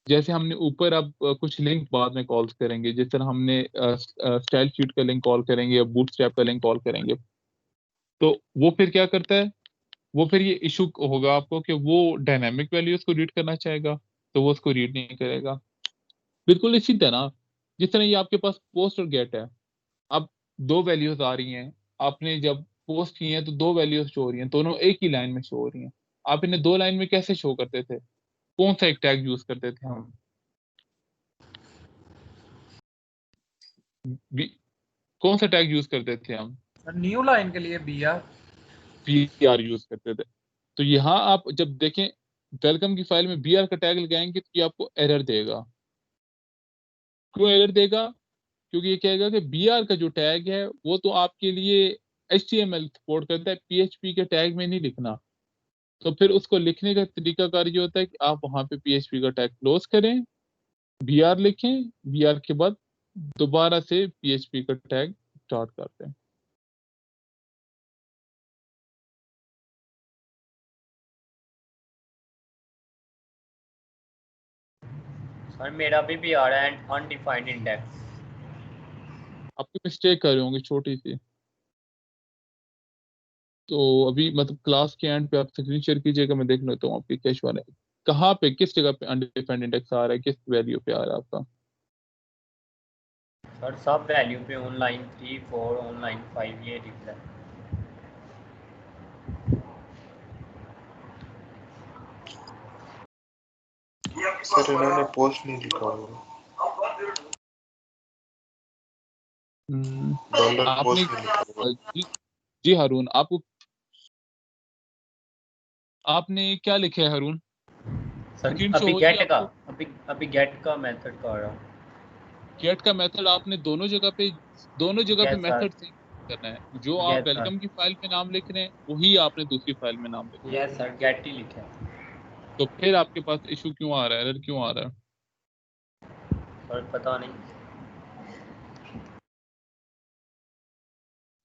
A: जैसे हमने ऊपर अब कुछ लिंक बाद में कॉल्स करेंगे, जिस तरह हमने स्टाइल शीट का लिंक कॉल करेंगे या बूटस्ट्रैप का लिंक कॉल करेंगे, तो वो फिर क्या करता है, वो फिर ये इशू होगा आपको कि वो डायनामिक वैल्यूज को रीड करना चाहेगा तो वो उसको रीड नहीं करेगा। बिल्कुल इसी तरह जिस तरह ये आपके पास पोस्ट और गेट है, अब दो वैल्यूज आ रही हैं, आपने जब पोस्ट की हैं तो दो वैल्यूज शो हो रही हैं, दोनों एक ही लाइन में शो हो रही हैं। आप इन्हें दो लाइन में कैसे शो करते थे? कौन सा एक टैग यूज करते थे हम? कौन सा टैग यूज करते थे हम?
G: न्यू लाइन के लिए
A: BR यूज करते थे। तो यहाँ आप जब देखें वेलकम की फाइल में BR का टैग लगाएंगे तो ये आपको एरर देगा। क्यों एरर देगा? क्योंकि ये कहेगा कि BR का जो टैग है वो तो आपके लिए HTML सपोर्ट करता है, PHP के टैग में नहीं लिखना। तो फिर उसको लिखने का तरीकाकार ये होता है कि आप वहां पे PHP का टैग क्लोज करें, BR लिखें, BR के बाद दोबारा से PHP का टैग स्टार्ट करते हैं।
B: सर मेरा भी आ रहा है अनडिफाइंड इंडेक्स।
A: आपकी मिस्टेक कर रहे होंगे छोटी सी। तो अभी मतलब क्लास के एंड पे आप स्क्रीन शेयर कीजिएगा, मैं देख लेता हूँ आपकी क्या इशू आ रहा है। कहाँ पे, किस जगह पे अनडिफाइंड इंडेक्स आ रहा है, किस वैल्यू पे आ रहा है आपका?
B: सर सब वैल्यू पे ऑनलाइन 3 4 ऑनलाइन 5 ये दिख रहा है।
C: सर इन्होंने पोस्ट नहीं लिखा हुआ, डॉलर
A: आपने
C: पोस्ट नहीं लिखा हुआ।
A: जी हारून, आपने क्या लिखा है हारून?
B: सर
A: स्क्रीन शो
B: अभी
A: हो रही है
B: गेट का
A: आपको?
B: अभी गेट का मेथड कर रहा हूँ।
A: गेट का मेथड आपने दोनों जगह पे
B: यस सर,
A: मेथड से करना है। जो आप
B: यस सर,
A: वेलकम की फाइल में नाम लिख रहे हैं वही आपने दूसरी फाइल में नाम लिखना है।
B: यस सर, गेट ही लिखा है।
A: तो फिर आपके पास इशू क्यों आ रहा है, एरर क्यों आ रहा है?
B: सर पता नहीं।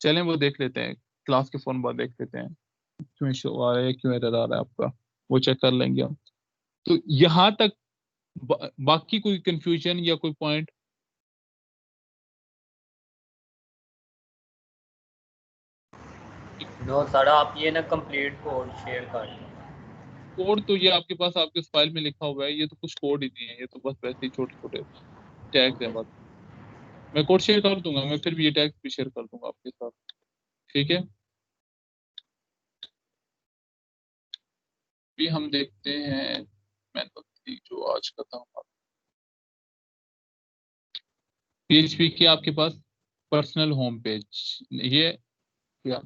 A: चलें वो देख लेते हैं, क्लास के फोन बाद देख लेते हैं क्यों इशू आ रहा है, क्यों एरर आ रहा है आपका, वो चेक कर लेंगे हम। तो यहाँ तक बाकी कोई कंफ्यूजन या कोई पॉइंट?
B: नो सर, आप ये ना कंप्लीट कोड शेयर कर दो।
A: कोड तो ये आपके पास आपके उस फाइल में लिखा हुआ है, ये तो कुछ कोड ही नहीं है, ये तो बस वैसे ही छोटे छोटे टैग्स हैं बस। मैं कोड शेयर कर दूंगा, मैं फिर भी ये टैग्स भी शेयर कर दूंगा आपके साथ, ठीक है? भी हम देखते हैं मैनुअल जो आज का था हमारा। PHP की आपके पास पर्सनल होम पेज, ये क्या,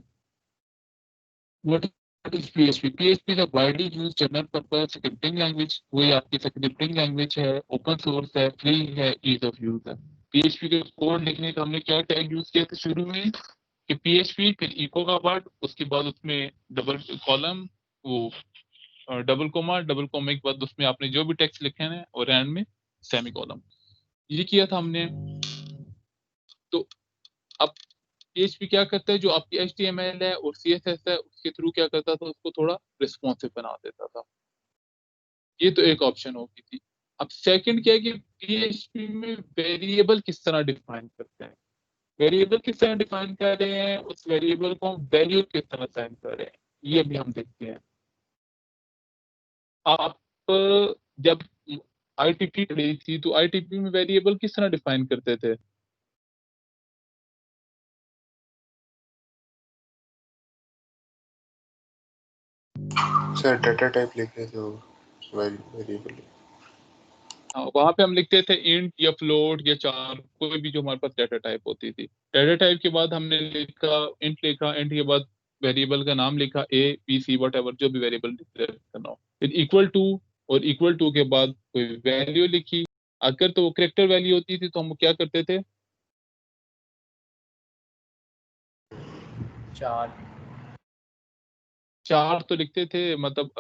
A: what is PHP? PHP is a widely used general purpose scripting language। वही आपकी स्क्रिप्टिंग लैंग्वेज है, ओपन सोर्स है, फ्री है, ईज ऑफ यूज है। PHP के कोड लिखने का हमने क्या टैग यूज किया था शुरू में कि PHP, फिर इको का वर्ड, उसके बाद उसमें डबल कॉलम, वो डबल कोमा के बाद उसमें आपने जो भी टेक्स्ट लिखे हैं और एंड में सेमी कॉलम, ये किया था हमने। तो अब PHP क्या करता है, जो आपकी HTML है और CSS है उसके थ्रू क्या करता था, उसको थोड़ा रिस्पॉन्सिव बना देता था। ये तो एक ऑप्शन होगी थी। अब सेकंड क्या है कि PHP में वेरिएबल किस तरह डिफाइन करते हैं, वेरिएबल किस तरह डिफाइन कर रहे हैं, उस वेरिएबल को हम वैल्यू किस तरह साइन कर रहे हैं, ये भी हम देखते हैं। आप जब ITP रही थी तो ITP में वेरिएबल किस तरह डिफाइन करते थे?
C: सर डाटा टाइप लिखे तो वेरिएबल।
A: वहां पे हम लिखते थे इंट या फ्लोट या चार, कोई भी जो हमारे पास डाटा टाइप होती थी। डाटा टाइप के बाद हमने लिखा इंट, लिखा इंट के बाद वेरिएबल का नाम लिखा ABC वट जो भी वेरिएबल डिक्लेयर करना हो, फिर इक्वल टू, और इक्वल टू के बाद कोई वैल्यू लिखी। अगर तो वो करेक्टर वैल्यू होती थी तो हम क्या करते थे, चार तो लिखते थे। मतलब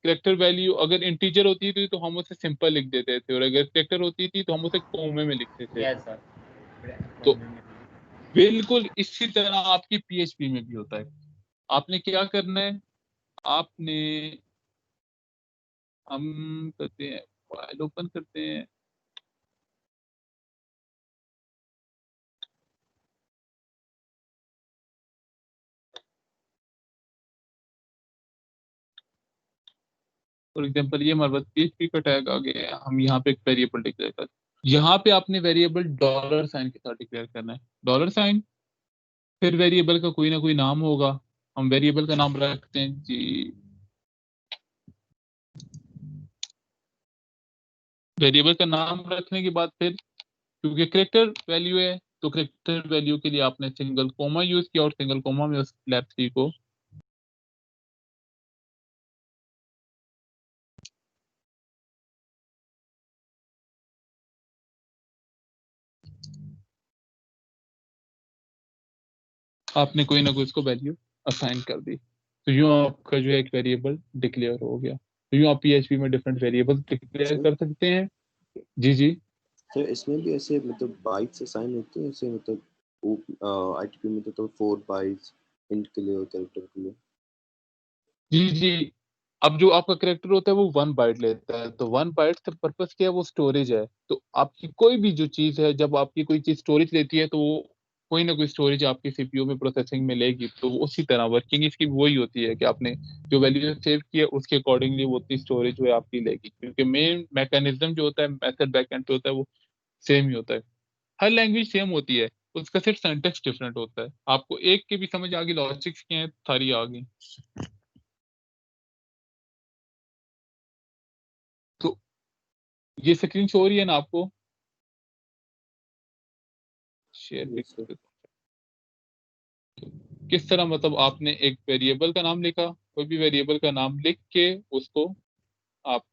A: करेक्टर वैल्यू अगर इंटीजर होती थी तो हम उसे सिंपल लिख देते थे, और अगर करेक्टर होती थी तो हम उसे कोमे में लिखते थे।
B: यस सर,
A: तो बिल्कुल इसी तरह आपकी PHP में भी होता है। आपने क्या करना है, आपने, हम करते हैं फाइल ओपन करते हैं, फॉर एग्जांपल ये हमारे पास PHP का टैग आ गया है, हम यहाँ पे एक वेरिएबल डिक्लेयर करते हैं। यहाँ पे आपने वेरिएबल डॉलर साइन के साथ डिक्लेयर करना है। डॉलर साइन फिर वेरिएबल का कोई ना कोई नाम होगा, हम वेरिएबल का नाम रखते हैं जी, वेरिएबल का नाम रखने के बाद फिर क्योंकि करेक्टर वैल्यू है तो करेक्टर वैल्यू के लिए आपने सिंगल कोमा यूज किया और सिंगल कोमा में उस लैब 3 को आपने कोई ना कोई उसको वैल्यू असाइन कर दी, तो यूं आपका जो है एक वेरिएबल डिक्लेयर हो गया। तो यूं आप पीएचपी में डिफरेंट वेरिएबल डिक्लेयर
D: सर
A: कर सकते हैं। जी जी
D: सर इसमें भी ऐसे मतलब बाइट्स असाइन होते हैं ऐसे मतलब आईटीपी में तो 4 बाइट्स इंट के लिए और कैरेक्टर के लिए।
A: जी जी। अब जो आपका करेक्टर होता है वो 1 बाइट लेता है, तो 1 बाइट से पर्पस क्या है, वो स्टोरेज है। तो आपकी कोई भी जो चीज है, जब आपकी कोई चीज स्टोरेज लेती है तो वो कोई ना कोई स्टोरेज आपकी सीपीयू में प्रोसेसिंग में लेगी। तो उसी तरह वर्किंग इसकी वही होती है कि आपने जो वैल्यू सेव की है उसके अकॉर्डिंगली वो उतनी स्टोरेज जो है आपकी लेगी, क्योंकि मेन मैकेनिज्म जो होता है मेथड बैकएंड पे होता है वो सेम ही होता है। हर लैंग्वेज सेम होती है, उसका सिर्फ सिंटैक्स डिफरेंट होता है। आपको एक के भी समझ आ गई, लॉजिक्स के हैं सारी आ गई। तो ये स्क्रीन शो हो रही है ना आपको, शेयर भी
D: यस
A: कर
D: सर।
A: देता हूँ। किस तरह मतलब आपने एक वेरिएबल का नाम लिखा, कोई भी वेरिएबल का नाम लिख के उसको आप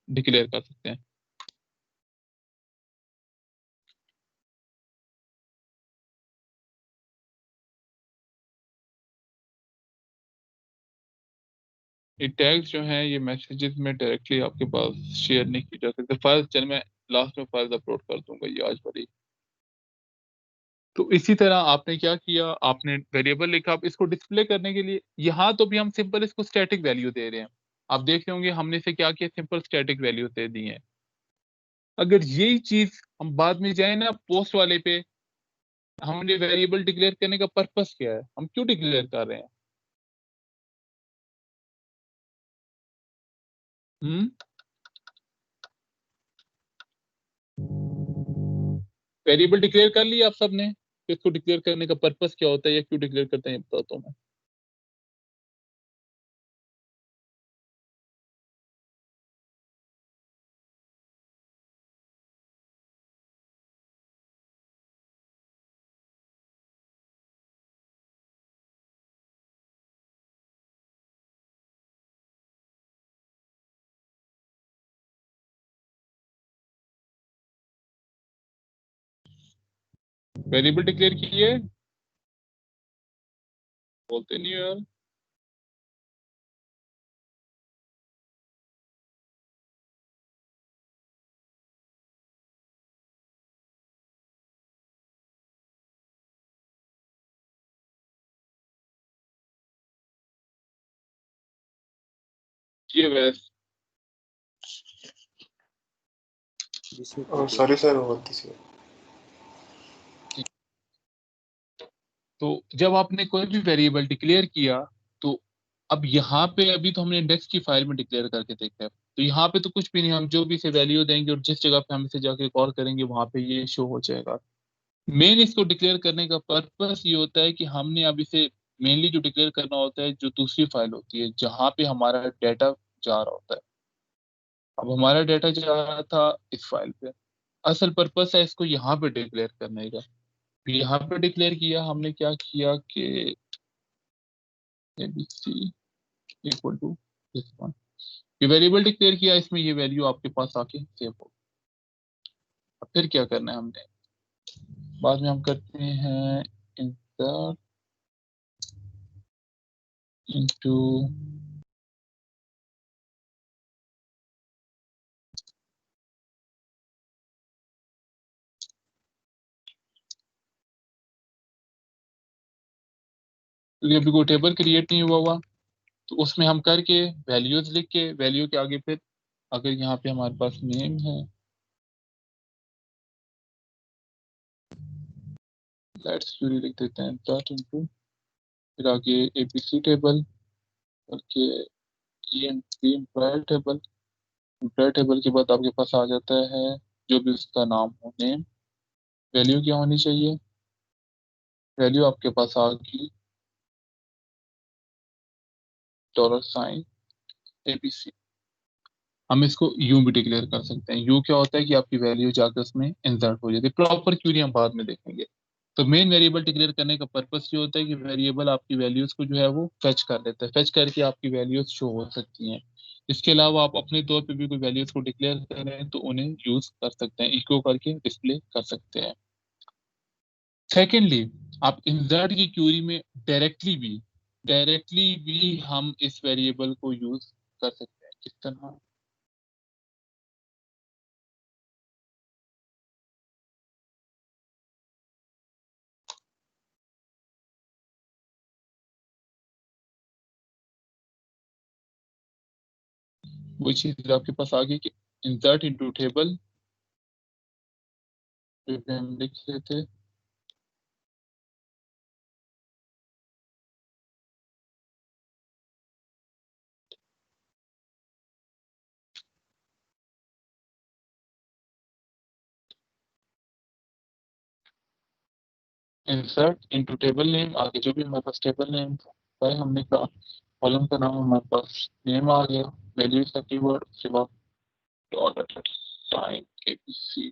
A: डिक्लेयर कर सकते हैं। ये टैग्स जो हैं ये मैसेजेस में डायरेक्टली आपके पास शेयर नहीं की जा सकते। फाइल चल मैं लास्ट में फाइल अपलोड कर दूंगा ये आज भरी। तो इसी तरह आपने क्या किया, आपने वेरिएबल लिखा। आप इसको डिस्प्ले करने के लिए यहाँ तो भी हम सिंपल इसको स्टैटिक वैल्यू दे रहे हैं। आप देख रहे होंगे हमने इसे क्या किया, सिंपल स्टैटिक वैल्यू दे दी है। अगर यही चीज हम बाद में जाए ना पोस्ट वाले पे, हमने वेरिएबल डिक्लेयर करने का पर्पस क्या है, हम क्यों डिक्लेयर कर रहे हैं? हम्म वेरिएबल डिक्लेयर कर लिया आप सबने, तो इसको डिक्लेयर करने का पर्पस क्या होता है या क्यों डिक्लेयर करते हैं ये बताता हूँ मैं। वेरिएबल डिक्लेयर किए, बोलते नहीं हो यार। ये वैस
D: जिसमें
C: सॉरी सर, वो गलती से।
A: तो जब आपने कोई भी वेरिएबल डिक्लेयर किया, तो अब यहाँ पे अभी तो हमने इंडेक्स की फाइल में डिक्लेयर करके देखा है, तो यहाँ पे तो कुछ भी नहीं, हम जो भी इसे वैल्यू देंगे और जिस जगह पे हम इसे जाके कॉल करेंगे वहां पे ये शो हो जाएगा। मेन इसको डिक्लेयर करने का पर्पस ये होता है कि हमने अब इसे मेनली जो डिक्लेयर करना होता है जो दूसरी फाइल होती है जहाँ पे हमारा डाटा जा रहा होता है। अब हमारा डाटा जा रहा था इस फाइल पे, असल पर्पस है इसको यहाँ पे डिक्लेयर करने का। यहाँ पे डिक्लेयर किया हमने, क्या किया कि abc equal to this one, ये वेरिएबल डिक्लेयर किया, इसमें ये वैल्यू आपके पास आके सेव हो। अब फिर क्या करना है हमने, बाद में हम करते हैं इंसर्ट इनटू, क्योंकि अभी कोई टेबल क्रिएट नहीं हुआ हुआ, तो उसमें हम करके वैल्यूज लिख के वैल्यू के आगे फिर अगर यहाँ पे हमारे पास नेम है, लेट्स क्यूरी लिख देते हैं डॉट इनटू, फिर आगे एबीसी टेबल करके एम्प्लॉय टेबल। एम्प्लॉय टेबल के बाद आपके पास आ जाता है जो भी उसका नाम हो, नेम, वैल्यू क्या होनी चाहिए, वैल्यू आपके पास आ गई $, ABC। हम इसको यूं भी डिक्लेयर कर सकते हैं। यू क्या होता है कि आपकी वैल्यू जाकर उसमें इंसर्ट हो जाती है। प्रॉपर क्यूरी हम बाद में देखेंगे। तो मेन वेरिएबल डिक्लेयर करने का पर्पस ये होता है कि वेरिएबल आपकी वैल्यूज को जो है वो फेच कर लेता है। फेच करके आपकी वैल्यूज शो हो सकती हैं। इसके अलावा आप अपने तौर पे भी कोई वैल्यूज को डिक्लेयर कर रहे हैं तो उन्हें यूज कर सकते हैं, इको करके डिस्प्ले कर सकते हैं। सेकेंडली, आप इंसर्ट की क्यूरी में डायरेक्टली भी हम इस वेरिएबल को यूज कर सकते हैं। किस तरह? वो चीज आपके पास आ गई कि इंसर्ट इनटू टेबल हम लिख रहे थे। इंसर्ट इनटू टेबल नेम, आगे जो भी हमारे पास टेबल नेम है हमने कहा कॉलम का नाम हमारे पास नेम आ गया, वैल्यू का कीवर्ड, उसके बाद डॉट साइन ABC।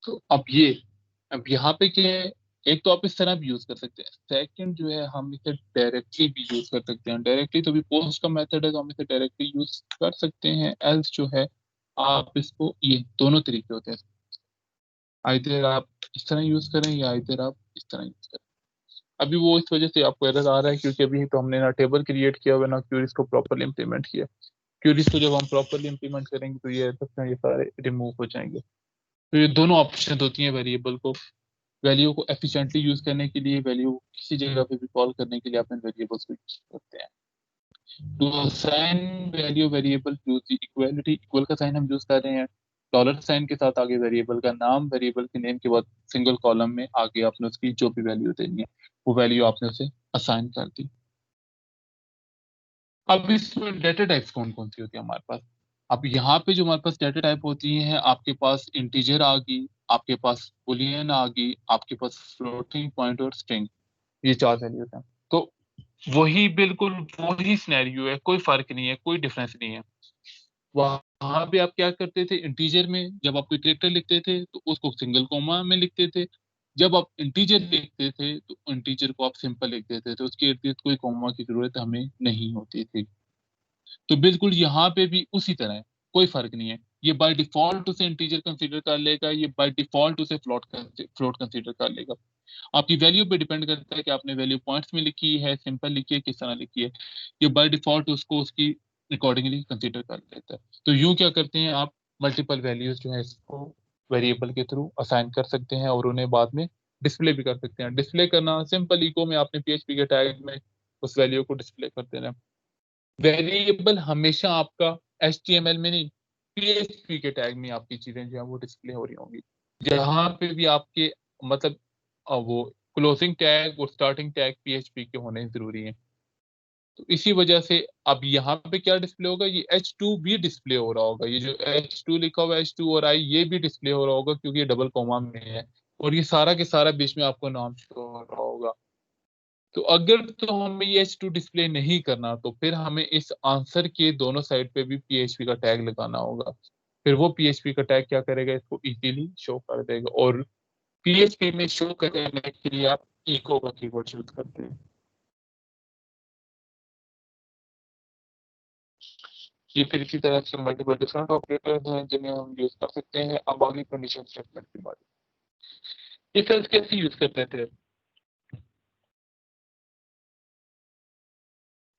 A: तो अब यहाँ पे क्या है, एक तो आप इस तरह भी यूज कर सकते हैं। सेकंड जो है हम इसे डायरेक्टली भी यूज कर सकते हैं। डायरेक्टली तो भी पोस्ट का मेथड है तो हम इसे डायरेक्टली यूज कर सकते हैं। एल्स जो है आप इसको, ये दोनों तरीके होते हैं, आइदर आप इस तरह यूज करें या आइदर आप इस तरह यूज करें। अभी वो इस वजह से आपको एरर आ रहा है क्योंकि अभी तो हमने ना टेबल क्रिएट किया हुआ ना क्यूरीज को प्रॉपरली इंप्लीमेंट किया। क्यूरीज को जब हम प्रॉपरली इंप्लीमेंट करेंगे तो ये सारे रिमूव हो जाएंगे। तो ये दोनों ऑप्शन होती हैं वेरिएबल को, वैल्यू को एफिशिएंटली यूज करने के लिए, वैल्यू किसी जगह पे भी कॉल करने के लिए आप इन वेरिएबल्स को यूज करते हैं। To assign value variable use the equality, equal का साइन हम यूज कर रहे हैं। डॉलर साइन के साथ आगे वेरिएबल का नाम, वेरिएबल के नेम के बाद सिंगल कॉलम में आगे आपने उसकी जो भी वैल्यू देनी है वो वैल्यू आपने उसे असाइन कर दी। अब इसमें डेटा टाइप्स कौन कौन सी होती है हमारे पास? अब यहाँ पे जो हमारे पास डेटा टाइप होती है, आपके पास इंटीजर आ गई, आपके पास बुलियन आ गई, आपके पास फ्लोटिंग पॉइंट और स्ट्रिंग, ये 4 वैल्यूज हैं। तो वही बिल्कुल वही सिनेरियो है, कोई फर्क नहीं है, कोई डिफरेंस नहीं है। वहां पे आप क्या करते थे, इंटीजर में जब आप कोई कैरेक्टर लिखते थे तो उसको सिंगल कोमा में लिखते थे। जब आप इंटीजर लिखते थे तो इंटीजर को आप सिंपल लिख देते थे, उसके इर्द गिर्द कोई कोमा की जरूरत हमें नहीं होती थी। तो बिल्कुल यहाँ पे भी उसी तरह है, कोई फर्क नहीं है। ये बाय डिफॉल्ट उसे इंटीजर कंसीडर कर लेगा, ये बाय डिफॉल्ट उसे फ्लोट कंसीडर कर लेगा। आपकी वैल्यू पे डिपेंड करता है कि आपने वैल्यू पॉइंट्स में लिखी है, सिंपल लिखी है, किस तरह लिखी है। ये बाय डिफॉल्ट उसको उसकी अकॉर्डिंगली कंसीडर कर लेता है। तो यूं क्या करते हैं आप, मल्टीपल वैल्यूज जो है इसको वेरिएबल के थ्रू असाइन कर सकते हैं और उन्हें बाद में डिस्प्ले भी कर सकते हैं। डिस्प्ले करना सिंपल, इको में आपने PHP के टैग में उस वैल्यू को डिस्प्ले कर देना। वेरिएबल हमेशा आपका HTML में नहीं, PHP के टैग में आपकी चीजें जो है वो डिस्प्ले हो रही होंगी। जहां पे भी आपके मतलब वो क्लोजिंग टैग और स्टार्टिंग टैग PHP के होने जरूरी हैं। तो इसी वजह से अब यहाँ पे क्या डिस्प्ले होगा, ये H2 भी डिस्प्ले हो रहा होगा। ये जो H2 लिखा हुआ है, H2 और I, ये भी डिस्प्ले हो रहा होगा क्योंकि ये डबल कॉमा में है। और ये सारा के सारा बीच में आपको नाम शो हो रहा होगा। तो अगर तो हमें ये H2 डिस्प्ले नहीं करना तो फिर हमें इस आंसर के दोनों साइड पे भी PHP का टैग लगाना होगा। फिर वो PHP का टैग क्या करेगा, इसको इजीली शो कर देगा। और PHP में शो करने के लिए आप इको का कीवर्ड यूज करते हैं। ये फिर इसी तरह से मल्टीपल डिफरेंट ऑपरेटर्स हैं जिन्हें हम यूज कर सकते हैं। अब अगली कंडीशन स्टेटमेंट की बात, इफ एल्स कैसे यूज करते थे?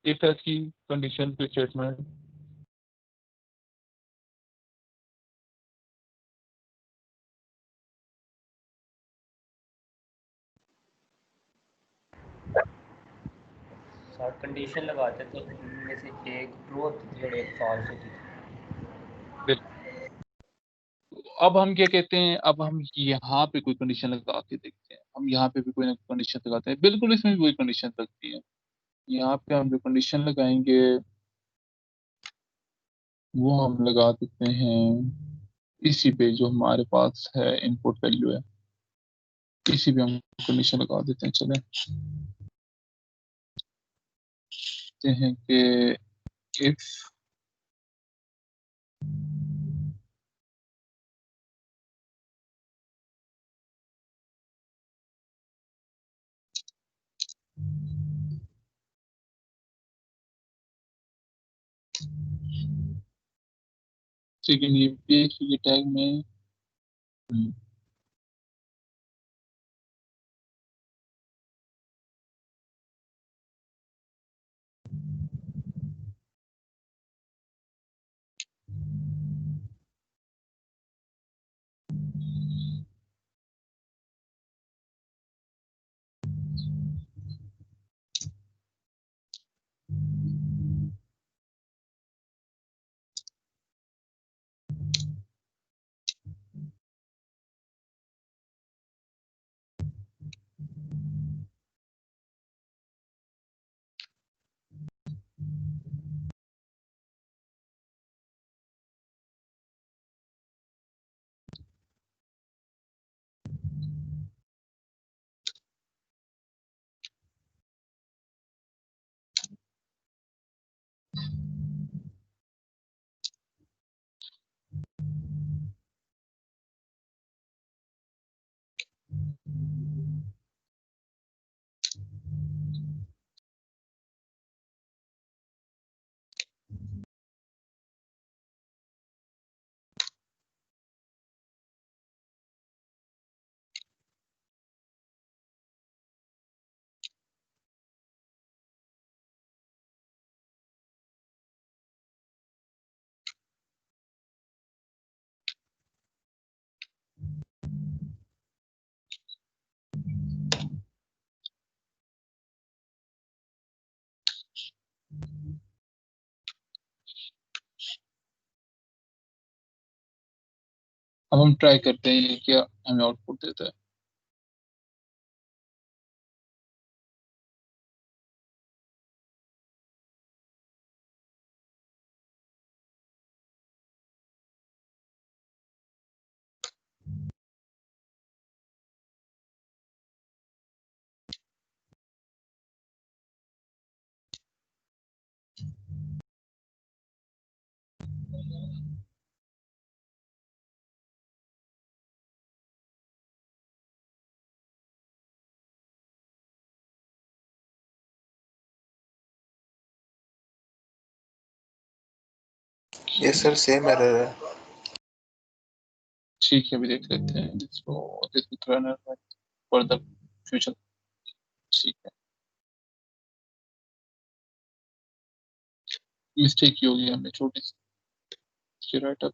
A: इफ एल्स की कंडीशन स्टेटमेंट,
B: सर कंडीशन लगाते तो इनमें से एक ट्रू होती थी और एक फॉल्स होती थी।
A: अब हम क्या कहते हैं, अब हम यहाँ पे कोई कंडीशन लगा के देखते हैं। हम यहाँ पे भी कोई ना कोई कंडीशन लगाते हैं, बिल्कुल इसमें भी वही कंडीशन लगती है। यहाँ पे हम जो कंडीशन लगाएंगे वो हम लगा देते हैं इसी पे जो हमारे पास है इनपुट वैल्यू है, इसी पे हम कंडीशन लगा देते हैं। चले कहते हैं कि इफ सेकेंड ये टैग में अब हम ट्राई करते हैं ये क्या हमें आउटपुट देता है।
C: यस सर, सेम एरर है।
A: ठीक है, अभी देख लेते हैं इसको, फॉर द फ्यूचर। ठीक है, मिस्टेक की होगी हमने छोटी सी राइट।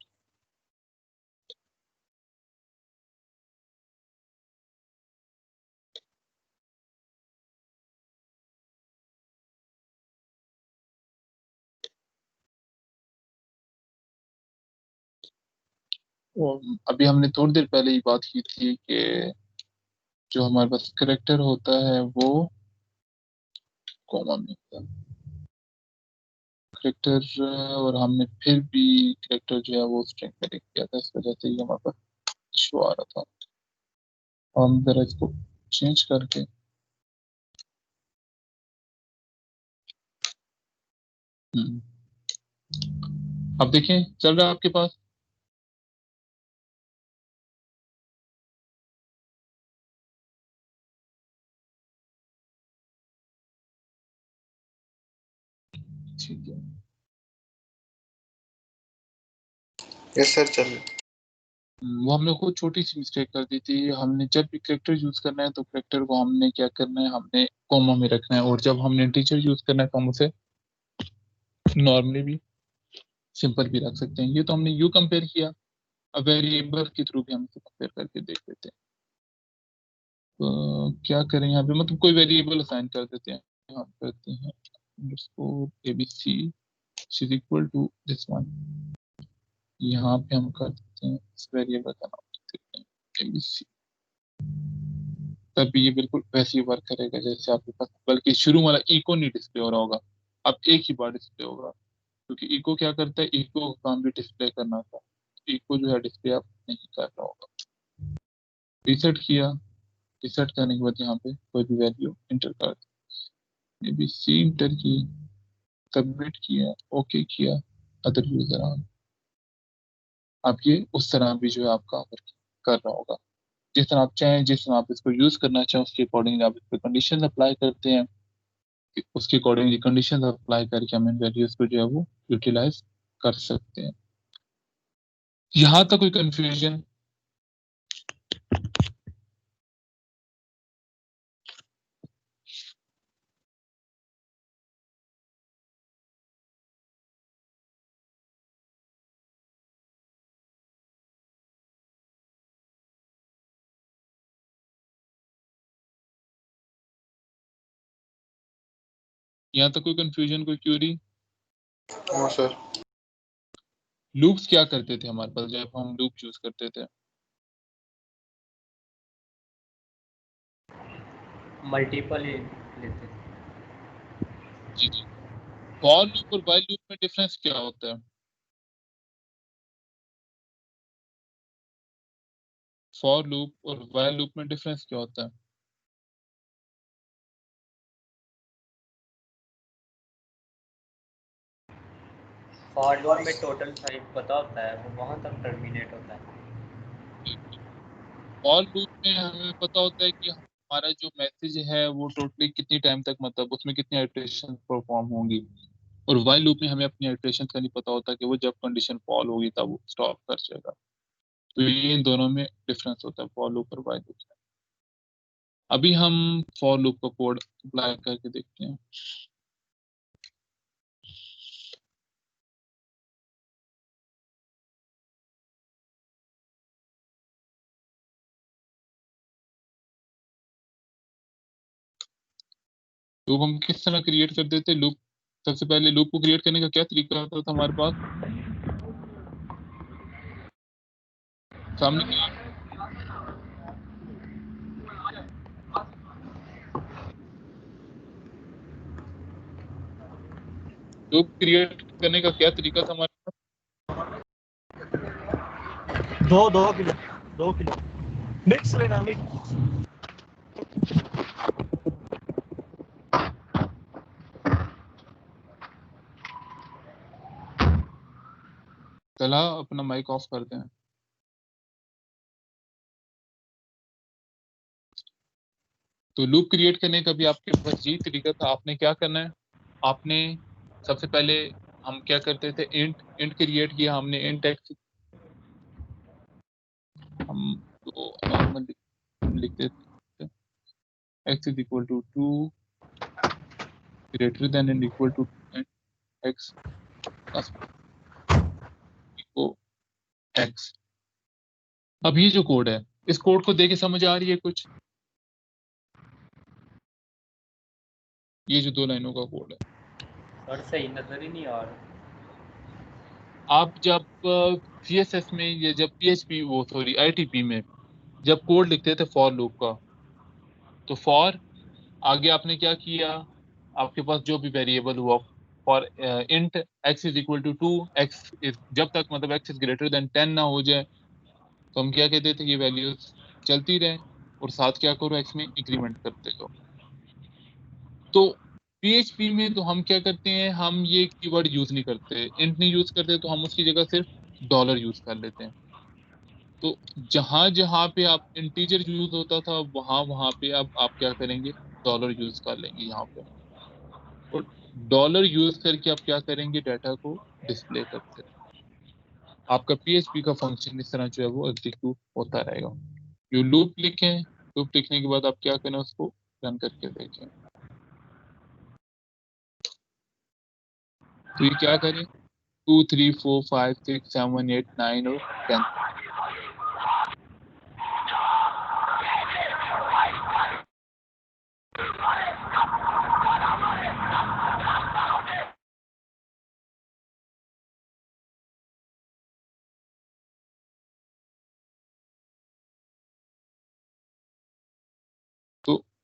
A: और अभी हमने थोड़ी देर पहले ही बात की थी कि जो हमारे पास करेक्टर होता है वो कॉमा में होता है करेक्टर, और हमने फिर भी करेक्टर जो है वो स्ट्रिंग में लिख दिया था, इस वजह से ही हमारे पास इशू आ रहा था। हम जरा इसको चेंज करके अब देखें चल रहा है आपके पास। ठीक है,
C: यस सर, चल।
A: वो हमने खुद छोटी सी मिस्टेक कर दी थी। हमने जब भी करेक्टर यूज करना है तो करेक्टर को हमने क्या करना है, हमने कॉमा में रखना है, और जब हमने टीचर यूज करना है तो हम उसे नॉर्मली भी सिंपल भी रख सकते हैं। ये तो हमने यू कंपेयर किया, अब वेरिएबल के थ्रू भी हम इसे कंपेयर करके देख लेते हैं। तो क्या करें यहाँ पे, मतलब कोई वेरिएबल असाइन कर देते हैं। हम करते हैं underscore abc is equal to this one. यहाँ पे हम कर देते हैं इस वेरिएबल का नाम देते हैं abc। तब ये बिल्कुल वैसे ही वर्क करेगा जैसे आपके पास, बल्कि शुरू वाला इको नहीं डिस्प्ले हो रहा होगा, अब एक ही बार डिस्प्ले होगा, क्योंकि इको क्या करता है, इको का काम भी डिस्प्ले करना था, इको जो है डिस्प्ले आप नहीं कर रहा होगा। रीसेट किया, रीसेट करने के बाद यहाँ पे कोई भी वैल्यू इंटर कर, मे बी सी इंटर की, सबमिट किया, ओके किया, अदर यूजर ऑन। अब ये उस तरह भी जो है आपका वर्क कर रहा होगा, जिस तरह आप चाहें, जिस तरह आप इसको यूज करना चाहें उसके अकॉर्डिंग आप इस पर कंडीशन अप्लाई करते हैं, उसके अकॉर्डिंगली कंडीशन अप्लाई करके हम इन वैल्यूज को जो है वो यूटिलाइज कर सकते हैं। यहाँ तक कोई कंफ्यूजन? यहाँ तक कोई कंफ्यूजन, कोई क्यूरी?
F: हाँ सर।
A: लूप्स क्या करते थे हमारे पास जब हम लूप यूज करते थे?
B: मल्टीपल लेते थे।
A: जी जी। फॉर लूप और व्हाइल लूप में डिफरेंस क्या होता है? फॉर लूप और व्हाइल लूप में डिफरेंस क्या होता है?
B: फॉर लूप में टोटल साइज पता होता है, वो वहाँ तक टर्मिनेट होता है।
A: फॉर लूप में हमें पता होता है कि हमारा जो मैसेज है वो टोटली कितनी टाइम तक, मतलब उसमें कितनी आइटरेशन परफॉर्म होंगी, और व्हाइल लूप में हमें अपनी आइटरेशन का नहीं पता होता कि वो जब कंडीशन फॉल होगी तब वो स्टॉप कर जाएगा। तो ये इन दोनों में डिफरेंस होता है, फॉर लूप और व्हाइल लूप में। अभी हम फॉर लूप का कोड अप्लाई करके देखते हैं। लूप हम किस तरह क्रिएट कर देते लूप? सबसे पहले लूप को क्रिएट करने का क्या तरीका होता था हमारे पास? सामने लूप क्रिएट करने का क्या तरीका था हमारे पास?
G: 2 किलो मिक्स लेना मिक्स।
A: चला अपना माइक ऑफ करते हैं। तो लूप क्रिएट करने का भी आपके पास यही तरीका था। आपने क्या करना है, आपने सबसे पहले हम क्या करते थे, इंट इंट क्रिएट किया हमने, इंट एक्स, हम तो नॉर्मली लिखते थे x is equal to 2 greater than and equal to x equal x। अब ये जो कोड है, इस कोड को देख के समझ आ रही है कुछ? ये जो 2 लाइनों का कोड है,
B: और सही नजर ही नहीं आ रहा।
A: आप जब CSS में या जब PHP वो सॉरी ITP में जब कोड लिखते थे फॉर लूप का, तो फॉर आगे आपने क्या किया, आपके पास जो भी वेरिएबल हुआ, for int x is equal to 2, x जब तक मतलब x इज ग्रेटर देन 10 ना हो जाए, तो हम क्या कहते थे, ये वैल्यूज चलती रहे और साथ क्या करो, x में इंक्रीमेंट करते जाओ। तो PHP में तो हम क्या करते हैं, हम ये कीवर्ड यूज नहीं करते, इंट नहीं यूज करते, तो हम उसकी जगह सिर्फ डॉलर यूज कर लेते हैं। तो जहां जहां पे आप इंटीजर यूज होता था, वहां वहां पे अब आप क्या करेंगे, डॉलर यूज कर लेंगे यहाँ पे, और डॉलर यूज करके आप क्या करेंगे, डाटा को डिस्प्ले करते हैं। आपका PHP का फंक्शन इस तरह जो है वो एग्जीक्यूट होता रहेगा। जो लूप लिखें, लूप लिखने के बाद आप क्या करें, उसको रन करके देखें। तो ये क्या करें, 2 3 4 5 6 7 8 9 और 10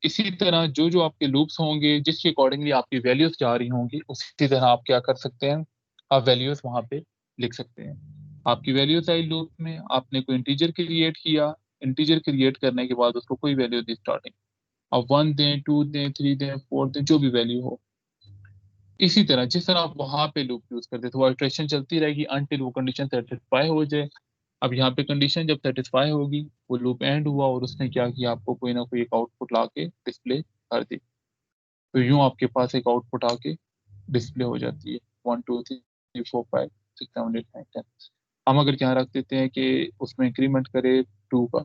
A: इसी तरह जो जो आपके लूप्स होंगे जिसके अकॉर्डिंगली आपकी वैल्यूज जा रही होंगी उसी तरह आप क्या कर सकते हैं, आप वैल्यूज वहां पे लिख सकते हैं। आपकी वैल्यूज आई लूप में, आपने कोई इंटीजर क्रिएट किया, इंटीजर क्रिएट करने के बाद उसको कोई वैल्यू दी स्टार्टिंग, अब 1 दें, 2 दें, 3 दें, 4 दें, जो भी वैल्यू हो। इसी तरह जिस तरह आप वहां पे लूप यूज करते थे वो इटरेशन चलती रहेगी अनटिल वो कंडीशन सेटिस्फाई हो जाए। अब यहाँ पे कंडीशन जब सेटिस्फाई होगी वो लूप एंड हुआ और उसने क्या किया, आपको कोई ना कोई एक आउटपुट ला के डिस्प्ले कर दी। तो यूं आपके पास एक आउटपुट आके डिस्प्ले हो जाती है 1 2 3 4 5 6 7 8 9 10। हम अगर यहाँ रख देते हैं कि उसमें इंक्रीमेंट करे 2 का,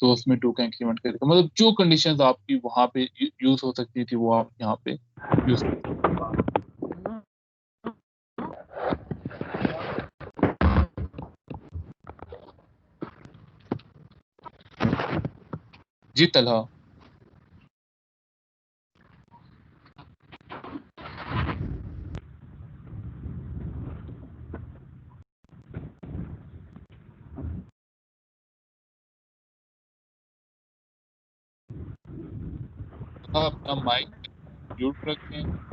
A: तो उसमें 2 का इंक्रीमेंट करेगा। मतलब जो कंडीशंस आपकी वहां पे यूज हो सकती थी वो आप यहाँ पे यूज कर सकते हैं। जी तलहा। आप अपना माइक म्यूट रखें।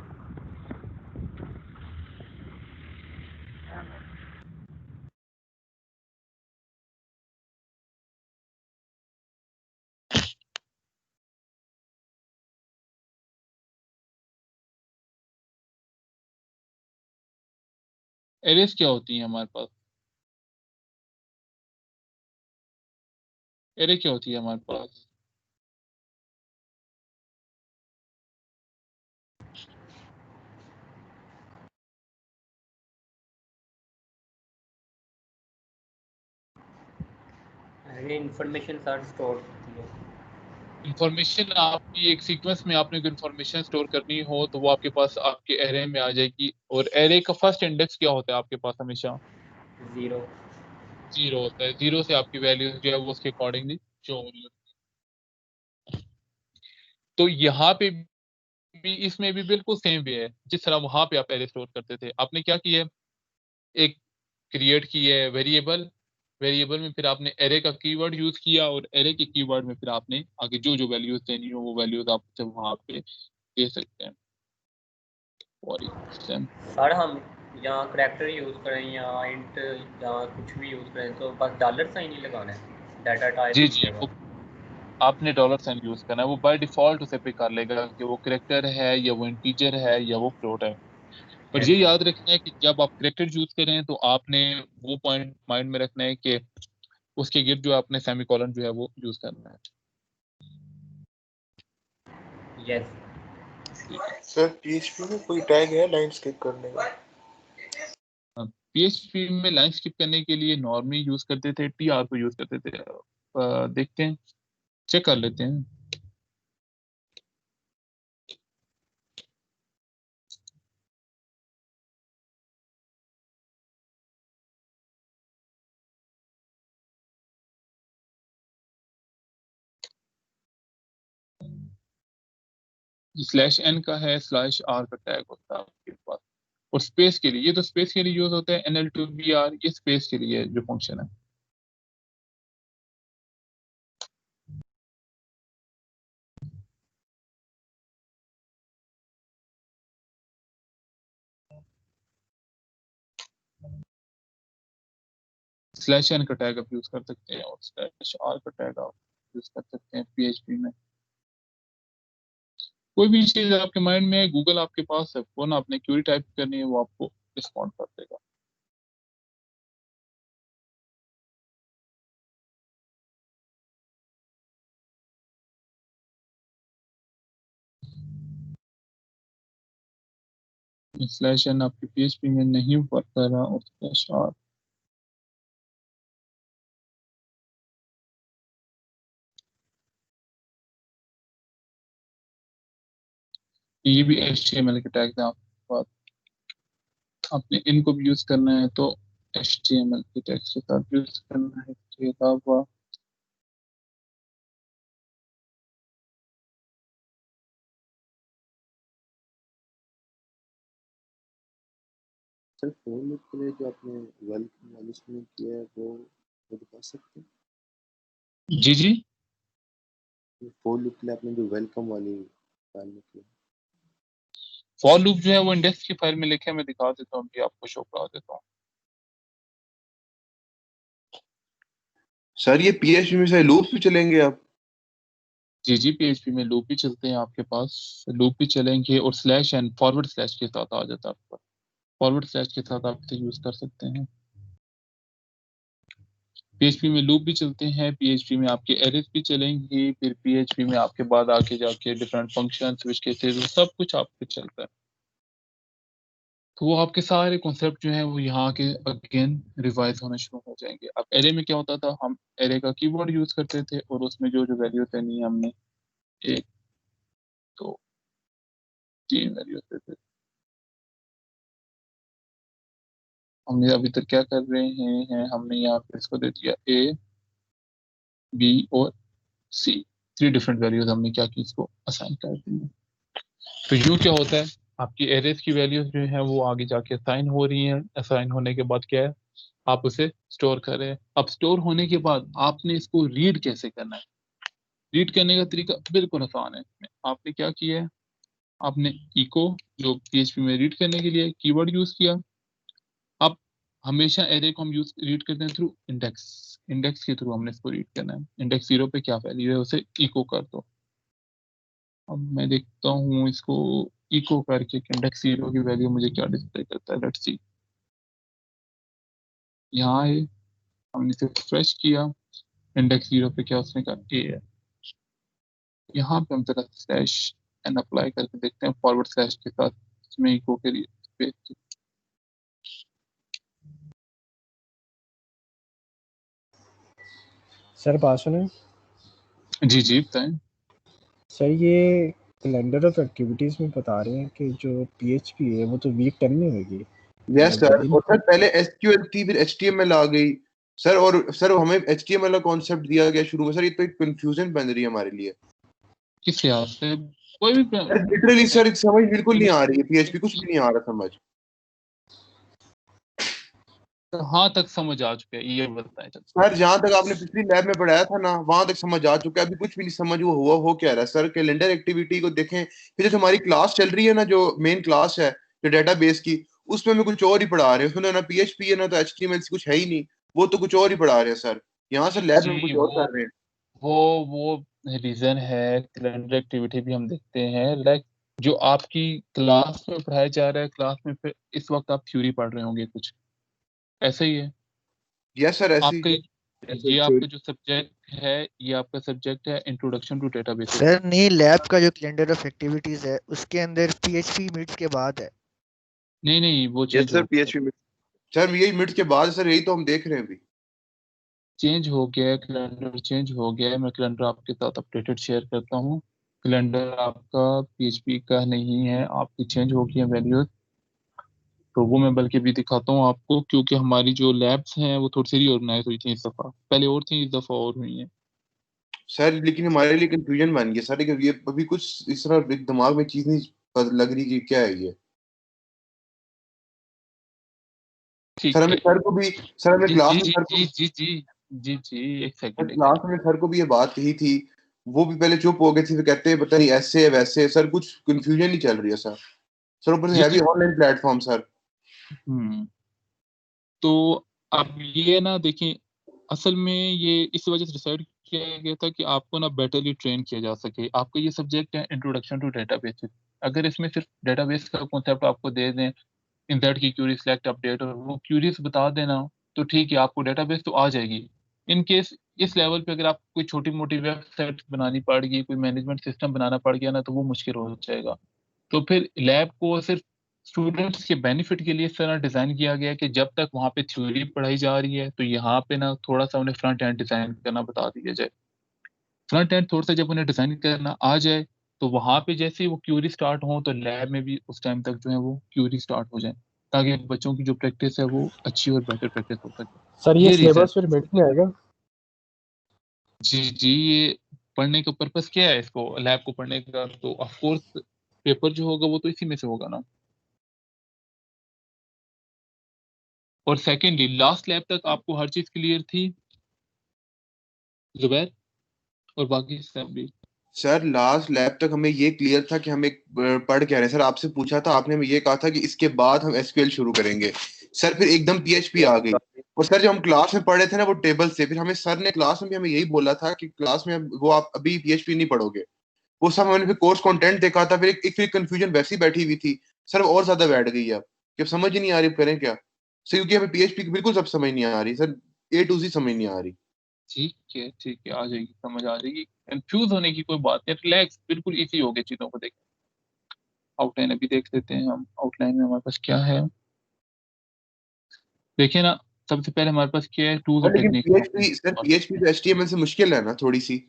A: एरेस क्या होती है हमारे पास, एरे क्या होती है हमारे पास?
B: अरे इंफॉर्मेशन सार स्टोर होती है।
A: इंफॉर्मेशन आपकी एक सीक्वेंस में आपने कोई इंफॉर्मेशन स्टोर करनी हो तो वो आपके पास आपके एरे में आ जाएगी। और एरे का फर्स्ट इंडेक्स क्या होता है आपके पास? हमेशा
B: 0।
A: 0 होता है। 0 से आपकी वैल्यू जो है वो उसके अकॉर्डिंगली शो हो रही है। तो यहाँ पे भी इसमें भी बिल्कुल सेम वे है जिस तरह वहां पे आप एरे स्टोर करते थे। आपने क्या किया है, एक क्रिएट किया है वेरिएबल, वेरिएबल में फिर आपने एरे का कीवर्ड यूज किया और एरे के कीवर्ड में फिर आपने आगे जो जो वैल्यूज देनी हो वो वैल्यूज आप वहां पे दे सकते हैं। फॉर एग्जाम्पल
B: सर हम यहाँ करैक्टर यूज़ करें या इंट या कुछ भी यूज़ करें तो बस डॉलर साइन ही लगाना है डाटा टाइप
A: जी
B: की
A: जी, वो
B: जगह।
A: आपने डॉलर साइन यूज करना है। वो बाय डिफॉल्ट उसे पिक कर लेगा कि वो करेक्टर है या वो इंटीजर है या वो फ्लोट है। पर ये
B: यस।
A: याद रखना है कि जब आप करेक्टर यूज करें तो आपने वो पॉइंट माइंड में रखना है कि उसके गिर्द जो आपने सेमीकोलन जो है वो यूज करना है।
B: यस।
C: सर पीएचपी में कोई टैग है लाइन स्किप करने का?
A: पीएचपी में लाइन स्किप करने के लिए नॉर्मली यूज करते थे, टीआर को यूज करते थे। देखते हैं, चेक कर लेते हैं। स्लैश एन का है, स्लैश आर का टैग होता है आपके पास। और स्पेस के लिए, ये तो स्पेस के लिए यूज होता है, NL2BR, ये स्पेस के लिए जो फंक्शन है। स्लैश एन का टैग आप यूज कर सकते हैं और स्लैश आर का टैग आप यूज कर सकते हैं पीएचपी में। कोई भी चीज आपके माइंड में है, गूगल आपके पास है, वो ना आपने क्यूरी टाइप करनी है वो आपको रिस्पॉन्ड कर देगा। स्लैश एन आपके पीएचपी में नहीं वर्क कर रहा और स्लैश आर, ये भी HTML के टैग है आपके पास। आपने इनको भी यूज करना है तो HTML के टैग के साथ यूज करना है। तो हुआ।
D: सर फोर लूप के लिए जो आपने वेल मैनेजमेंट किया है वो दिखा सकते हैं?
A: जी जी,
D: फॉर लूप के लिए आपने जो वेलकम वाली फाइल निकली।
A: फॉर लूप जो है वो इंडेक्स की फाइल में लिखे, मैं दिखा देता हूँ, अभी आपको शो करा देता हूँ।
F: सर ये PHP में से लूप भी चलेंगे आप?
A: जी PHP में लूप भी चलते हैं, आपके पास लूप भी चलेंगे और स्लैश एंड फॉरवर्ड स्लैश के साथ आ जाता है आपका। फॉरवर्ड स्लैश के साथ आप इसे यूज कर सकते हैं। PHP में लूप भी चलते हैं, PHP में आपके एरेज भी चलेंगे, फिर PHP में आपके बाद आके जाके डिफरेंट फंक्शन स्विच केसेस सब कुछ आपके चलता है। तो वो आपके सारे कॉन्सेप्ट जो हैं वो यहाँ के अगेन रिवाइज होना शुरू हो जाएंगे। अब एरे में क्या होता था, हम एरे का कीवर्ड यूज करते थे और उसमें जो जो वैल्यू देनी है हमने 1 2 3 वैल्यू देते थे। हमने अभी तक क्या कर रहे हैं, हमने यहाँ पे इसको दे दिया A B और C, 3 डिफरेंट वैल्यूज हमने क्या की, इसको असाइन कर दी है। तो यूँ क्या होता है, आपकी एरेज की वैल्यूज जो है वो आगे जाके असाइन हो रही हैं। असाइन होने के बाद क्या है, आप उसे स्टोर कर रहे हैं। अब स्टोर होने के बाद आपने इसको रीड कैसे करना है, रीड करने का तरीका बिल्कुल आसान है। आपने क्या किया है, आपने इको जो PHP में रीड करने के लिए कीवर्ड यूज किया। अब हमेशा एरे को हम यूज रीड करते हैं थ्रू इंडेक्स, इंडेक्स के थ्रू हमने इसको रीड करना है। इंडेक्स 0 पे क्या वैल्यू है उसे इको कर दो। अब मैं देखता हूँ इसको इको करके इंडेक्स 0 की वैल्यू मुझे क्या डिस्प्ले करता है, लेट्स सी। यहाँ है, हमने इसे फ्रेश किया, इंडेक्स 0 पे क्या उसने कहा ए है। यहाँ पे हम जरा स्लैश एन अप्लाई करके देखते हैं फॉरवर्ड स्लैश के साथ, इसमें इको के लिए।
H: सर बात सुने।
A: जी बताएं।
H: सर ये कैलेंडर ऑफ एक्टिविटीज में बता रहे हैं कि जो PHP है वो तो वीक 10 में होगी।
F: यस सर, और सर पहले SQL थी, फिर HTML आ गई सर, और सर हमें HTML का कॉन्सेप्ट दिया गया शुरू में सर। ये तो एक कंफ्यूजन बन रही है हमारे लिए।
A: किस लिहाज से? कोई भी
F: सर लिटरली सर समझ बिल्कुल नहीं आ रही है, PHP कुछ भी नहीं आ रहा समझ।
A: कहाँ तक समझ आ चुका है ये बताएं।
F: सर जहाँ तक आपने पिछली लैब में पढ़ाया था ना, वहां तक समझ आ चुका है। अभी कुछ भी नहीं समझ वो हुआ हो क्या रहा है सर। कैलेंडर एक्टिविटी को देखें, फिर जो हमारी क्लास चल रही है ना, जो मेन क्लास है जो डेटाबेस की, उसमें हमें कुछ और ही पढ़ा रहे हैं। उसमें ना PHP है ना तो HTML कुछ है ही नहीं, वो तो कुछ और ही पढ़ा रहे हैं सर। यहाँ सर लैब में
A: जी
F: कुछ और कर रहे हैं।
A: वो रीजन है। कैलेंडर एक्टिविटी भी हम देखते हैं, लाइक जो आपकी क्लास में पढ़ाया जा रहा है, क्लास में फिर इस वक्त आप थ्योरी पढ़ रहे होंगे कुछ, ऐसा ही है
F: यस सर ऐसे
A: आपका।
F: ही
A: ये आपका जो सब्जेक्ट है, ये आपका सब्जेक्ट है इंट्रोडक्शन टू डेटाबेस।
I: सर नहीं, लैब का जो कैलेंडर ऑफ एक्टिविटीज है उसके अंदर PHP मिट्स के बाद है।
A: नहीं वो
F: यस
A: चेंज
F: सर
A: हो गया,
F: PHP में सर यही मिनट के बाद सर, यही तो हम देख रहे हैं अभी।
A: चेंज हो गया है कैलेंडर, चेंज हो गया है। मैं कैलेंडर आपके साथ अपडेटेड शेयर करता हूँ। कैलेंडर आपका PHP का नहीं है, आपकी चेंज हो गई है वैल्यूज। तो वो मैं बल्कि भी दिखाता हूँ आपको, क्योंकि हमारी जो लैब्स हैं वो थोड़ी सी रीऑर्गेनाइज हुई थी इस दफ़ा, पहले और थी, इस दफ़ा और हुई हैं।
F: सर लेकिन हमारे लिए कंफ्यूजन बन गया सर, ये अभी कुछ इस तरह एक दिमाग में चीज नहीं लग रही कि क्या है ये।
A: ठीक
F: सर हमें
A: है
F: सर को भी, सर हमें
A: जी
F: क्लास
A: जी
F: में
A: जी
F: सर को,
A: जी जी जी जी जी एक
F: सर
A: सेकंड
F: क्लास में सर को भी ये बात कही थी। वो भी पहले चुप हो गए थे, फिर कहते हैं पता नहीं ऐसे है वैसे है। सर कुछ कंफ्यूजन ही चल रही है सर। सर ऊपर से
A: जी
F: है भी
A: जी
F: ऑनलाइन प्लेटफॉर्म सर।
A: तो अब ये ना देखिए, असल में ये इस वजह से डिसाइड किया गया था कि आपको ना बेटरली ट्रेन किया जा सके। आपका ये सब्जेक्ट है इंट्रोडक्शन टू डेटाबेस। अगर इसमें सिर्फ डेटाबेस का कॉन्सेप्ट आपको दे दें, इंसर्ट की क्यूरी, सिलेक्ट, अपडेट, और वो क्यूरीज बता देना, तो ठीक है, आपको डेटाबेस तो आ जाएगी। इन केस इस लेवल पे अगर आप कोई छोटी मोटी वेबसाइट बनानी पड़ गई, कोई मैनेजमेंट सिस्टम बनाना पड़ गया ना, तो वो मुश्किल हो जाएगा। तो फिर लैब को सिर्फ स्टूडेंट्स के बेनिफिट के लिए इस तरह डिज़ाइन किया गया कि जब तक वहाँ पे थ्योरी पढ़ाई जा रही है, तो यहाँ पे ना थोड़ा सा उन्हें फ्रंट एंड डिज़ाइन करना बता दिया जाए। फ्रंट एंड थोड़ा सा जब उन्हें डिज़ाइन करना आ जाए, तो वहाँ पे जैसे ही वो क्यूरी स्टार्ट हो, तो लैब में भी उस टाइम तक जो है वो क्यूरी स्टार्ट हो जाए, ताकि बच्चों की जो प्रैक्टिस है वो अच्छी और बेटर प्रैक्टिस हो सके।
H: सर ये
A: ये रीज़न।
H: सिलेबस फिर मिनट में आएगा।
A: जी ये पढ़ने का पर्पस क्या है इसको, लैब को पढ़ने का? तो ऑफ कोर्स पेपर जो होगा वो तो इसी में से होगा ना। और सेकेंडली लास्ट लैब तक आपको हर चीज क्लियर थी जुबैर, और बाकी सब भी?
F: सर लास्ट लैब तक हमें ये क्लियर था कि हम एक पढ़ क्या रहे हैं। सर आपसे पूछा था, आपने हमें ये कहा था कि इसके बाद हम एसक्यूएल शुरू करेंगे। सर फिर एकदम पीएचपी आ गई। और सर जब हम क्लास में पढ़े थे ना वो टेबल से, फिर हमें सर ने क्लास में भी हमें यही बोला था कि क्लास में वो आप अभी पीएचपी नहीं पढ़ोगे। वो सब हमने फिर कोर्स कंटेंट देखा था, फिर एक फिर कंफ्यूजन वैसी बैठी हुई थी सर, वो और ज्यादा बैठ गई है कि अब समझ ही नहीं आ रही करें क्या सर, क्योंकि हमें पीएचपी की बिल्कुल सब समझ नहीं आ रही सर, ए टू जी समझ नहीं आ रही।
A: ठीक है, आ जाएगी, समझ आ जाएगी। कंफ्यूज होने की कोई बात नहीं, रिलैक्स, बिल्कुल इजी हो गया चीजों को देख। आउटलाइन अभी देख लेते हैं हम, आउटलाइन में हमारे पास क्या है। देखिए ना, सबसे पहले हमारे पास क्या है, टूल्स
F: और
A: और
F: लेकिन
A: टेक्निक्स।
F: पीएचपी सर, पीएचपी तो एचटीएमएल से मुश्किल है ना थोड़ी सी।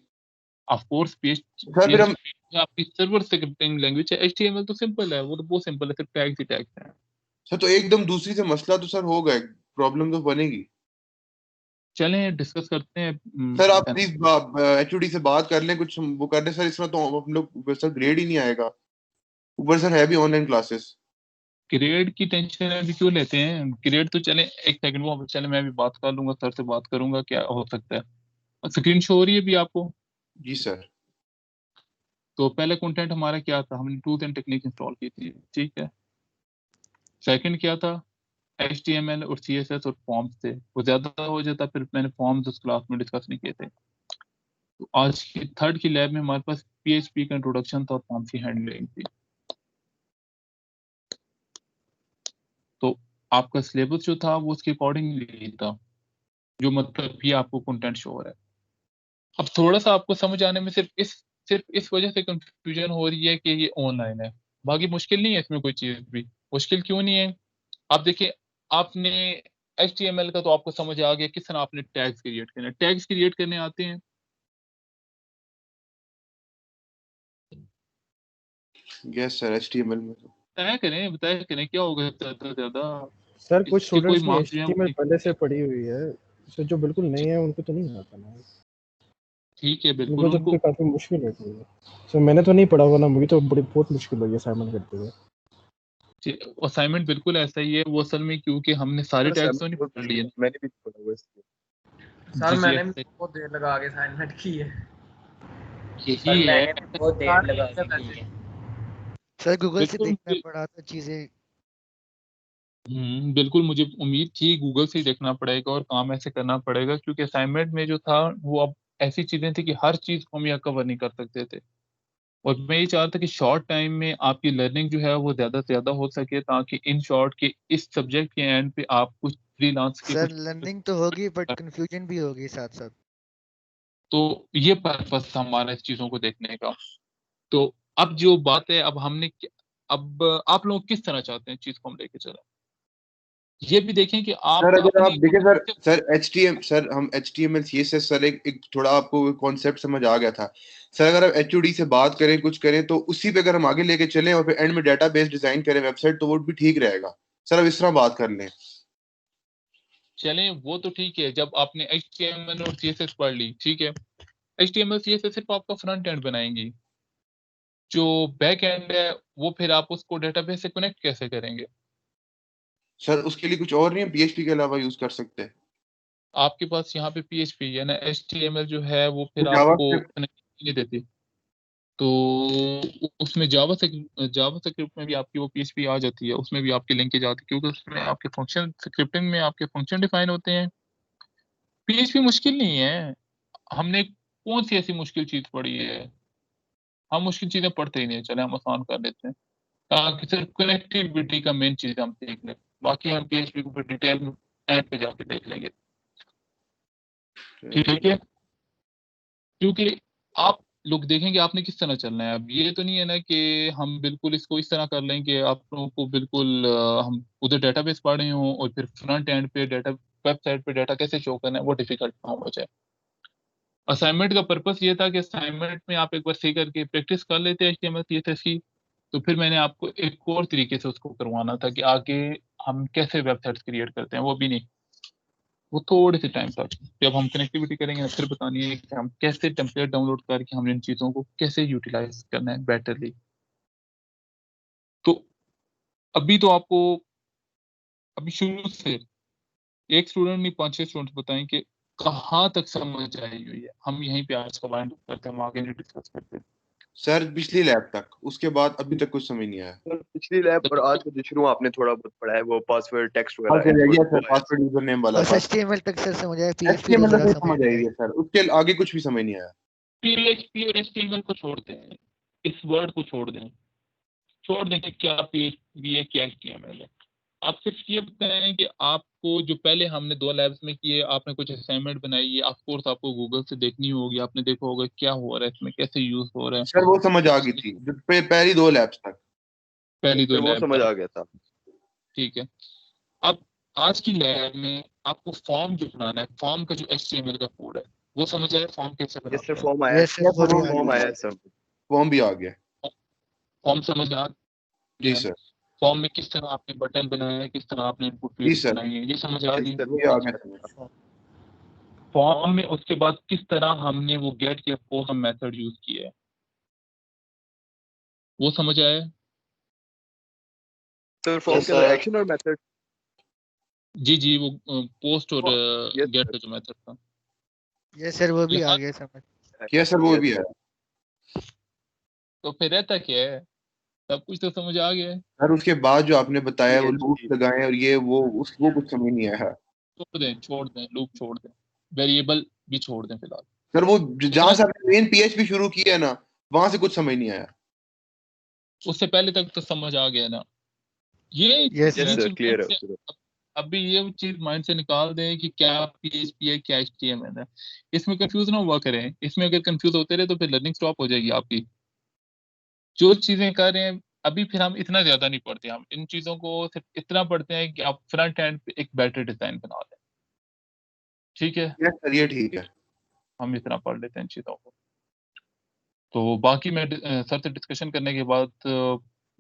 A: ऑफ कोर्स
F: सर फिर हम
A: पीएचपी आपकी सर्वर स्क्रिप्टिंग लैंग्वेज है, एचटीएमएल तो सिंपल है, वो तो बहुत सिंपल है, सिर्फ टैग्स ही टैग्स हैं।
F: सर तो एकदम दूसरी से मसला तो सर होगा, प्रॉब्लम तो बनेगी।
A: चलें डिस्कस करते हैं।
F: सर आप प्लीज एचओडी से बात कर लें, कुछ वो कर लें सर, इसमें तो हम लोग सर ग्रेड ही नहीं आएगा, ऊपर सर है भी ऑनलाइन क्लासेस।
A: ग्रेड की टेंशन अभी क्यों लेते हैं, ग्रेड तो चले, एक सेकंड वो चले, मैं भी बात कर लूंगा, सर से बात करूंगा क्या हो सकता है। स्क्रीन शो हो रही है भी आपको?
F: जी सर।
A: तो पहले कंटेंट हमारा क्या था, हमने टूल्स एंड टेक्निक इंस्टॉल की थी, ठीक है। सेकंड क्या था, HTML और CSS और फॉर्म्स थे, वो ज्यादा हो जाता, फिर मैंने फॉर्म्स उस क्लास में डिस्कस नहीं किए थे। तो आज की थर्ड की लैब में हमारे पास PHP का इंट्रोडक्शन था और फॉर्म्स की हैंडलिंग थी। तो आपका सिलेबस जो था वो उसके अकॉर्डिंगली था, जो मतलब भी आपको कंटेंट शो हो रहा है। अब थोड़ा सा आपको समझ आने में सिर्फ इस वजह से कंफ्यूजन हो रही है कि ये ऑनलाइन है, बाकी मुश्किल नहीं है इसमें कोई चीज भी। मुश्किल क्यों नहीं है, आप देखिए, आपने HTML का तो आपको समझ आ गया, किस तरह आपने टैग्स क्रिएट करने, टैग्स क्रिएट करने आते हैं।
F: यस सर, एचटीएमएल में तो
A: बताया करें क्या होगा ज्यादा से ज्यादा,
H: सर कुछ
A: इसके कोई
H: स्टूडेंट्स की
A: मार्क्स जो है
H: HTML पहले से पड़ी हुई है, सर जो बिल्कुल नहीं है उनको तो नहीं आता ना,
A: ठीक है, बिल्कुल
H: उनको
A: उनको
H: तो काफी मुश्किल होती है। सर मैंने तो नहीं पढ़ा हुआ ना, मुझे तो बहुत मुश्किल लगी असाइनमेंट करते हुए।
A: असाइनमेंट बिल्कुल ऐसा ही है वो, असल में क्योंकि हमने सारे टैग्स तो नहीं पढ़ लिए ना।
D: मैंने भी पढ़ा हुआ इसलिए।
B: सर
A: जी
B: मैंने
A: ऐसा
B: भी बहुत देर लगा के असाइनमेंट की है।
A: यही
B: सर
A: है,
B: मैंने भी बहुत देर लगा के की है।
I: सर गूगल से
A: बिल्कुल
I: देखना पड़ा था चीजें।
A: बिल्कुल मुझे उम्मीद थी गूगल से ही देखना पड़ेगा और काम ऐसे करना पड़ेगा, क्योंकि असाइनमेंट में जो था वो अब ऐसी चीजें थी कि हर चीज को हम यहाँ कवर नहीं कर सकते थे। और मैं ये चाह रहा था कि शॉर्ट टाइम में आपकी लर्निंग जो है वो ज्यादा से ज्यादा हो सके, ताकि इन शॉर्ट के इस सब्जेक्ट के एंड पे आप कुछ फ्रीलांस के
I: सर
A: कुछ,
I: लर्निंग तो होगी बट कंफ्यूजन भी होगी साथ साथ।
A: तो ये पर्पस था हमारा इस चीजों को देखने का। तो अब जो बात है, अब आप लोग किस तरह चाहते हैं चीज को हम लेके चले, ये भी देखें कि
F: सर
A: आप
F: अगर आप
A: अपनी
F: देखें सर एचटीएम सर हम एचटीएमएल सीएसएस सर एक थोड़ा आपको कॉन्सेप्ट समझ आ गया था सर। अगर आप एचओडी से बात करें, कुछ करें, तो उसी पे अगर हम आगे लेके चलें और फिर एंड में डेटाबेस डिजाइन करें वेबसाइट, तो वो भी ठीक रहेगा। सर अब इस तरह बात कर लें।
A: चलें, वो तो ठीक है, जब आपने HTML और CSS पढ़ ली, ठीक है। HTML CSS सिर्फ आपका फ्रंट एंड बनाएंगी, जो बैक एंड है वो फिर आप उसको डेटाबेस से कनेक्ट कैसे करेंगे।
F: सर उसके लिए कुछ और नहीं है पीएचपी के अलावा यूज कर सकते हैं?
A: आपके पास यहाँ पे PHP है ना, HTML जो है वो फिर आपको
F: जावास्क्रिप्ट।
A: कनेक्ट नहीं देती, तो उसमें जावा स्क्रिप्ट में भी आपकी वो PHP आ जाती है, उसमें भी आपकी लिंकेज आती है, क्योंकि उसमें आपके फंक्शन, स्क्रिप्टिंग में आपके फंक्शन डिफाइन होते हैं। PHP मुश्किल नहीं है, हमने कौन सी ऐसी मुश्किल चीज पढ़ी है, हम मुश्किल चीजें पढ़ते ही नहीं, चले हम आसान कर लेते हैं, ताकि सिर्फ कनेक्टिविटी का मेन चीज हम देख लें, बाकी हम PHP को फिर डिटेल में एंड पे जाके देख लेंगे, ठीक है। क्योंकि आप लोग देखेंगे आपने किस तरह चलना है, अब ये तो नहीं है ना कि हम बिल्कुल इसको इस तरह कर लें कि आप लोगों को बिल्कुल हम उधर डेटाबेस पढ़ रहे हों और फिर फ्रंट एंड पे डाटा, वेबसाइट पे डाटा कैसे शो करना है वो डिफिकल्ट काम हो जाए। असाइनमेंट का पर्पस ये था कि असाइनमेंट में आप एक बार सही करके प्रैक्टिस कर लेते हैं HTML CSS की, तो फिर मैंने आपको एक और तरीके से उसको करवाना था कि आगे हम कैसे वेबसाइट्स क्रिएट करते हैं, वो भी नहीं, वो थोड़े से टाइम तक जब हम कनेक्टिविटी करेंगे ना, फिर बतानी है कि हम कैसे टेम्पलेट डाउनलोड करके हम इन चीज़ों को कैसे यूटिलाइज करना है बेटरली। तो अभी तो आपको अभी शुरू से एक स्टूडेंट नहीं 5-6 स्टूडेंट बताएं कि कहाँ तक समझ आई हुई है, हम यहीं पे आज का वाइंड अप करते हैं, हम आगे नहीं डिस्कस करते।
F: सर पिछली लैब तक, उसके बाद अभी तक कुछ समझ नहीं आया।
D: सर पिछली लैब और आज का जो शुरू आपने थोड़ा बहुत पढ़ा है वो पासवर्ड टेक्स्ट
F: हाँ
D: वगैरह
F: सर,
D: input,
F: ये
D: वो
F: सर
D: आया।
F: पासवर्ड यूजर नेम वाला
I: बस HTML तक सर समझ आया, PHP तो
F: HTML
I: जरा
F: से
I: समझ
F: समझ
I: नहीं
F: आई
I: आई।
F: है सर, उसके आगे कुछ भी समझ नहीं आया।
A: PHP और HTML को छोड़ दें, इस वर्ड को छोड़ दें कि क्या PHP है क्या HTML है। आप सिर्फ ये बताएं कि आपको जो पहले हमने 2 लैब्स में किए, आपने कुछ असाइनमेंट बनाई है, ऑफ कोर्स आपको गूगल से देखनी होगी, आपने देखा होगा क्या हो रहा है इसमें, कैसे यूज हो रहा है।
F: सर वो समझ आ गई थी पहली 2 लैब्स तक।
A: पहली 2
D: सर वो
A: लैब
D: समझ
A: तक
D: आ गया था।
A: ठीक है। अब आज की लैब में आपको फॉर्म जो बनाना है, फॉर्म का जो HTML का कोड है वो समझ आया, फॉर्म कैसे
D: यस सर
A: बनाते हैं।
D: फॉर्म आया,
I: यस सर, वो भी आ
D: फॉर्म
I: गया।
D: आया सर।
F: फॉर्म भी आ गया।
A: फॉर्म समझ आ
F: जी
A: गया।
F: सर।
A: फॉर्म में किस तरह आपने बटन बनाया है, किस तरह आपने इनपुट
F: जी
A: फील्ड
F: सर।
A: बनाई है, ये समझ आ
D: यस
A: गई।
D: सर वो
F: ये आ
D: आ
F: गया
D: गया।
F: समझ।
A: फॉर्म में उसके बाद किस तरह हमने वो गेट या पोस्ट मेथड यूज किया है वो समझ आया।
D: सर फॉर्म के अंदर एक्शन और मेथड।
A: जी वो पोस्ट और
D: यस
A: गेट
D: सर।
A: का जो मेथड था।
I: यस सर, वो भी आ
A: यहाँ
I: गया समझ।
F: यस सर वो भी है।
A: तो फिर रहता क्या है, सब कुछ तो समझ आ गया है।
F: सर उसके बाद जो आपने बताया वो लूप
D: PHP
F: लगाए और ये वो कुछ समझ नहीं आया।
A: छोड़ दें लूप छोड़ दें, वेरिएबल भी छोड़ दें फिलहाल।
F: सर वो जहां
A: उतना
F: से आपने मेन PHP शुरू किया है ना, वहां से कुछ समझ नहीं आया।
A: उससे पहले तक तो समझ आ गया ना। ये
I: यस
D: यस
A: ये
I: सर।
D: सर
A: चीज
D: क्लियर
A: माइंड
D: है
A: से
D: सर।
A: अभी ये चीज माइंड से निकाल दें कि क्या PHP है क्या HTML है। इसमें कंफ्यूज ना हुआ करें, इसमें अगर कंफ्यूज होते रहे तो फिर लर्निंग स्टॉप हो जाएगी आपकी। जो चीजें कर रहे हैं अभी, फिर हम इतना ज्यादा नहीं पढ़ते, हम इन चीजों को सिर्फ इतना पढ़ते हैं कि आप फ्रंट एंड पे एक बेटर डिजाइन बना दें। ठीक है,
F: यस सर ये ठीक है।
A: हम इतना पढ़ लेते हैं इन चीजों को। तो बाकी मैं सर से डिस्कशन करने के बाद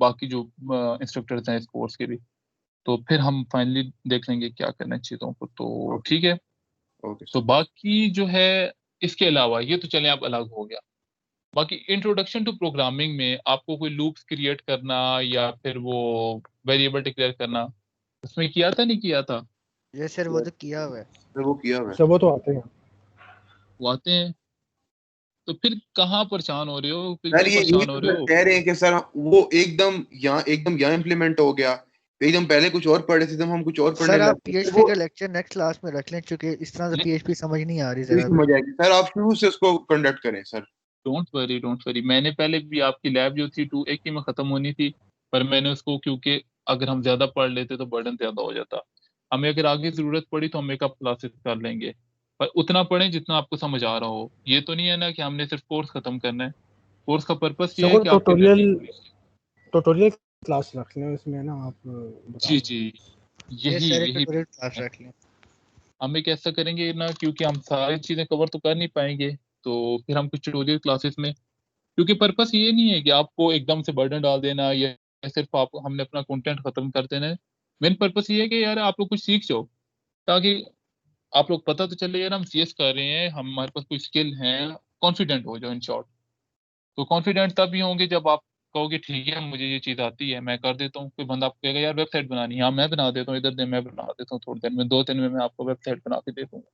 A: बाकी जो इंस्ट्रक्टर्स हैं इस कोर्स के भी, तो फिर हम फाइनली देख लेंगे क्या करना है चीज़ों को। तो ठीक है।
F: ओके
A: तो
F: सर।
A: बाकी जो है इसके अलावा ये तो चले आप अलग हो गया। बाकी इंट्रोडक्शन टू प्रोग्रामिंग में आपको कोई लूप्स क्रिएट करना या फिर वो वेरिएबल डिक्लेयर करना, उसमें किया था नहीं किया था।
I: यस सर, वो तो किया हुआ है।
F: सर वो किया हुआ है।
H: सर वो तो आते हैं।
A: वो आते हैं। तो फिर कहाँ परेशान हो रहे हो, फिर
F: सर
A: क्यों
F: ये यही
A: परेशान हो
F: तो
A: रहे
F: सर
A: हो।
F: कह रहे हैं कि सर वो एकदम यहाँ इम्प्लीमेंट हो गया, एकदम पहले कुछ और पढ़े थे, एकदम हम कुछ और पढ़ने
I: सर आप
F: लगे।
I: PHP का लेक्चर नेक्स्ट क्लास में रख लें, क्योंकि इस तरह से PHP समझ नहीं आ रही
F: नहीं
I: जरा भी।
F: समझ आएगी सर, आप शुरू से उसको कंडक्ट करें सर।
A: डोंट वरी मैंने पहले भी आपकी लैब जो थी 2 एक ही में खत्म होनी थी, पर मैंने उसको, क्योंकि अगर हम ज्यादा पढ़ लेते तो बर्डन ज्यादा हो जाता। हमें अगर आगे जरूरत पड़ी तो हम मेकअप क्लासेस कर लेंगे, पर उतना पढ़ें जितना आपको समझ आ रहा हो। ये तो नहीं है ना कि हमने सिर्फ कोर्स खत्म करना है। कोर्स का पर्पस
H: सर
A: ये है
H: वो
A: कि आपके
H: ट्यूटोरियल क्लास रख लें, उसमें ना आप बता
A: जी
H: दें।
A: जी
I: यस
A: यही
I: सर, एक
A: यही
I: ट्यूटोरियल क्लास रख लें।
A: हम एक ऐसा करेंगे ना, क्योंकि हम सारी चीजें कवर तो कर नहीं पाएंगे, तो फिर हम कुछ ट्यूटोरियल क्लासेस में, क्योंकि पर्पस ये नहीं है कि आपको एकदम से बर्डन डाल देना या सिर्फ आप हमने अपना कंटेंट खत्म कर देना है। मेन पर्पस ये है कि यार आप लोग कुछ सीख जाओ, ताकि आप लोग पता तो चले यार हम CS कर रहे हैं, हमारे पास कोई स्किल है, कॉन्फिडेंट हो जाओ इन शॉर्ट। तो कॉन्फिडेंट तभी होंगे जब आप कहोगे ठीक है मुझे ये चीज़ आती है, मैं कर देता हूँ। कोई बंदा आपको कहेगा यार वेबसाइट बनानी है, हाँ मैं बना देता हूँ, इधर दे मैं बना देता हूँ, थोड़ी देर में 2 दिन में मैं आपको वेबसाइट बना के दे दूंगा।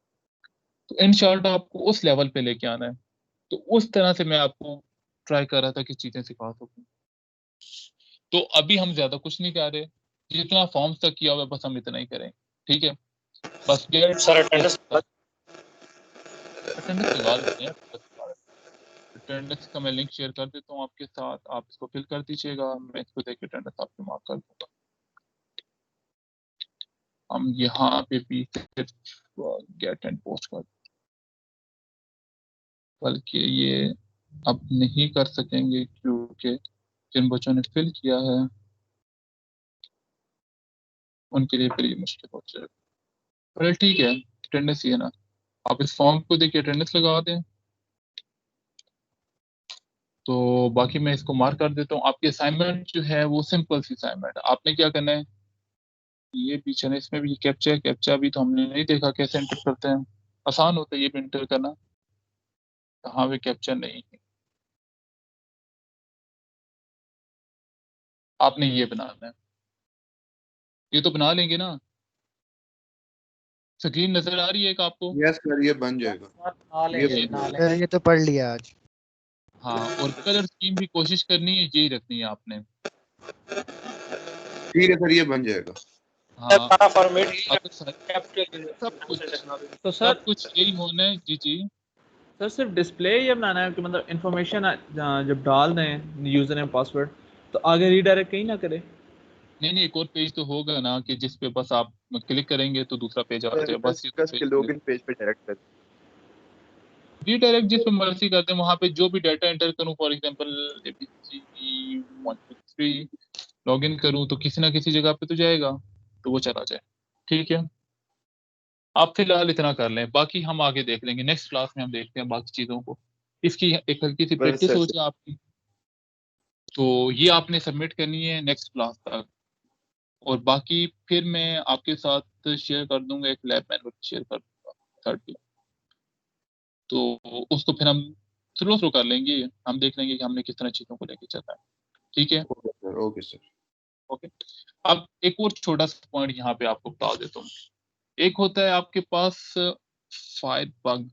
A: तो इन शॉर्ट आपको उस लेवल पे लेके आना है। तो उस तरह से मैं आपको ट्राई कर रहा था कि चीज़ें सिखा सकूँ। तो अभी हम ज्यादा कुछ नहीं कर रहे, जितना फॉर्म्स तक किया हुआ है बस हम इतना ही करें। ठीक है, बस
B: सर अटेंडेंस
A: अटेंडेंस लगा देते हैं। अटेंडेंस का मैं लिंक शेयर कर देता हूँ आपके साथ, आप इसको फिल कर दीजिएगा, मैं इसको देख के अटेंडेंस आपकी मार्क कर दूंगा। हम यहाँ पे भी गेट एंड पोस्ट कर, बल्कि ये अब नहीं कर सकेंगे क्योंकि जिन बच्चों ने फिल किया है उनके लिए फिर ये मुश्किल हो जाएगा। पर ठीक है, अटेंडेंस ही है ना, आप इस फॉर्म को देखिए अटेंडेंस लगा दें। तो बाकी मैं इसको मार्क कर देता हूँ। आपकी असाइनमेंट जो है वो सिंपल सी असाइनमेंट, आपने क्या करना है, ये पीछे ना इसमें भी कैप्चा भी तो हमने नहीं देखा कैसे एंटर करते हैं। आसान होता है ये भी एंटर करना, कहाँ पे कैप्चा नहीं है। आपने ये बनाना है, ये तो बना लेंगे ना। स्क्रीन नजर आ रही है एक आपको।
F: यस सर ये बन जाएगा।
B: बना
F: ये
B: लेंगे
F: बन
B: बना
F: जाएगा।
B: लेंगे।
I: सर ये तो पढ़ लिया आज।
A: हाँ, और कलर स्कीम भी कोशिश करनी है यही रखनी है आपने।
F: ठीक है सर, ये बन जाएगा।
A: हाँ,
G: हमारा फॉर्मेट
A: अगर
G: कैपिटल
E: तो
A: सब
E: सर
A: कुछ यही होना है। जी जी
E: सर सिर्फ डिस्प्ले ये बनाना है कि मतलब इंफॉर्मेशन जब डाल दें यूजर नेम पासवर्ड तो आगे रीडायरेक्ट कहीं ना करे।
A: नहीं नहीं, एक और पेज तो होगा ना कि जिस पे बस आप क्लिक करेंगे तो दूसरा पेज आ जाए, बस ये
D: इसका के लॉगिन पेज पे डायरेक्ट कर।
A: रीडायरेक्ट जिस पे मर्जी करते हैं वहां पे जो भी डाटा एंटर करूं, फॉर एग्जांपल ABC 1 2 3 लॉगिन करूं तो किसी ना किसी जगह पे तो जाएगा, तो वो चला जाए। ठीक है, आप फिलहाल इतना कर लें, बाकी हम आगे देख लेंगे, नेक्स्ट क्लास में हम देखते हैं बाकी चीज़ों को। इसकी एक हल्की सी
D: बस
A: प्रैक्टिस
D: सर
A: हो जाए आपकी, तो ये आपने सबमिट करनी है नेक्स्ट क्लास तक, और बाकी फिर मैं आपके साथ शेयर कर दूंगा, एक लैब मैनुअल शेयर कर दूंगा थर्ड पे, तो उसको फिर हम स्लो स्लो कर लेंगे, हम देख लेंगे कि हमने किस तरह चीज़ों को लेके चलना है। ठीक है,
F: ओके सर।
A: ओके। अब एक और छोटा सा पॉइंट यहाँ पे आपको बता देता हूँ। एक होता है आपके पास फायरबग,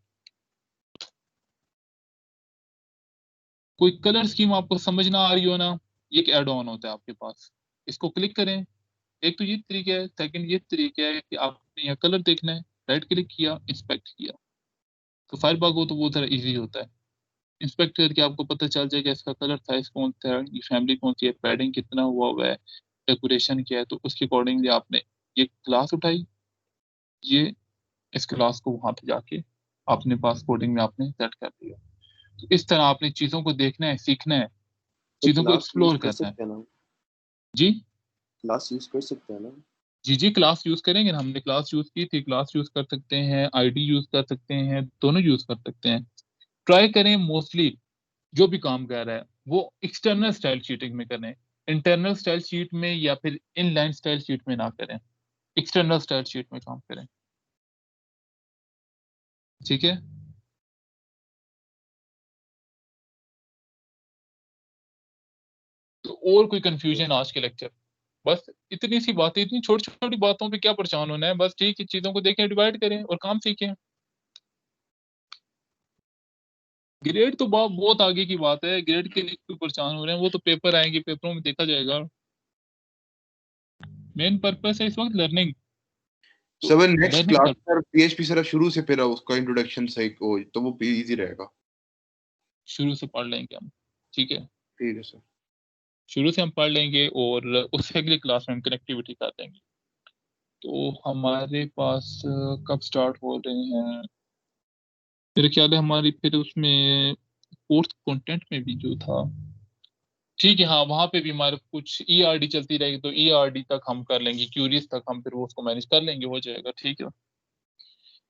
A: कोई कलर स्कीम आपको समझ ना आ रही हो ना, ये एक एड ऑन होता है आपके पास, इसको क्लिक करें। एक तो ये तरीका है, सेकंड ये तरीका है कि आपने यहाँ कलर देखना है, राइट क्लिक किया, इंस्पेक्ट किया, तो फायरबग हो तो वो थोड़ा इजी होता है। इंस्पेक्ट करके आपको पता चल जाएगा इसका कलर साइज कौन सा है, ये फैमिली कौन सी है, पैडिंग कितना हुआ है, डेकोरेशन क्या है, तो उसके अकॉर्डिंगली आपने ये क्लास उठाई, ये इस क्लास को वहां पे जाके अपने पास कोडिंग में आपने सेट कर दिया। तो इस तरह आपने चीजों को देखना है, सीखना है, चीजों को
D: क्लास यूज
A: एक्सप्लोर
D: कर
A: करना है।
D: सकते हैं ना,
A: जी
D: क्लास यूज कर सकते हैं ना।
A: जी जी, क्लास यूज करेंगे ना, हमने क्लास यूज की थी, क्लास यूज कर सकते हैं, आईडी यूज कर सकते हैं, दोनों यूज कर सकते हैं। ट्राई करें मोस्टली जो भी काम कर रहा है वो एक्सटर्नल स्टाइल शीटिंग में करें, इंटरनल स्टाइल शीट में या फिर इनलाइन स्टाइल शीट में ना करें, एक्सटर्नल स्टाइल शीट में काम करें। ठीक है, तो और कोई कंफ्यूजन आज के लेक्चर? बस इतनी सी बातें, इतनी छोटी छोटी बातों पे क्या परेशान होना है, बस ठीक है, चीजों को देखें, डिवाइड करें और काम सीखें। ग्रेड तो बहुत आगे की बात है, ग्रेड के लिए क्यों परेशान हो रहे हैं, वो तो पेपर आएंगे, पेपरों में देखा जाएगा। मेन पर्पस है इस वक्त learning,
F: sir next
A: learning
F: class
A: पर
F: सर पीएचपी सर शुरू से फिर उसका इंट्रोडक्शन सही हो तो वो इजी रहेगा।
A: शुरू से पढ़ लेंगे हम। ठीक है,
F: ठीक है सर।
A: शुरू से हम पढ़ लेंगे और उससे अगली क्लास में हम कनेक्टिविटी कर देंगे। तो हमारे पास कब स्टार्ट हो रहे हैं, मेरे ख्याल है हमारी फिर उसमें फोर्थ कंटेंट में भी जो था। ठीक है, हाँ, वहां पे भी हमारे कुछ ईआरडी चलती रहेगी, तो ईआरडी तक हम कर लेंगे, क्यूरीज तक हम फिर वो उसको मैनेज कर लेंगे, हो जाएगा। ठीक है,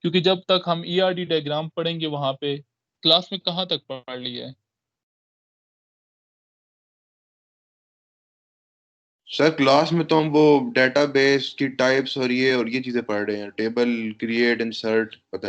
A: क्योंकि जब तक हम ईआरडी डायग्राम पढ़ेंगे वहां पे, क्लास में कहाँ तक पढ़ लिया है?
F: सर क्लास में तो हम वो डेटाबेस की टाइप्स और ये चीजें पढ़ रहे हैं, टेबल क्रिएट इंसर्ट पता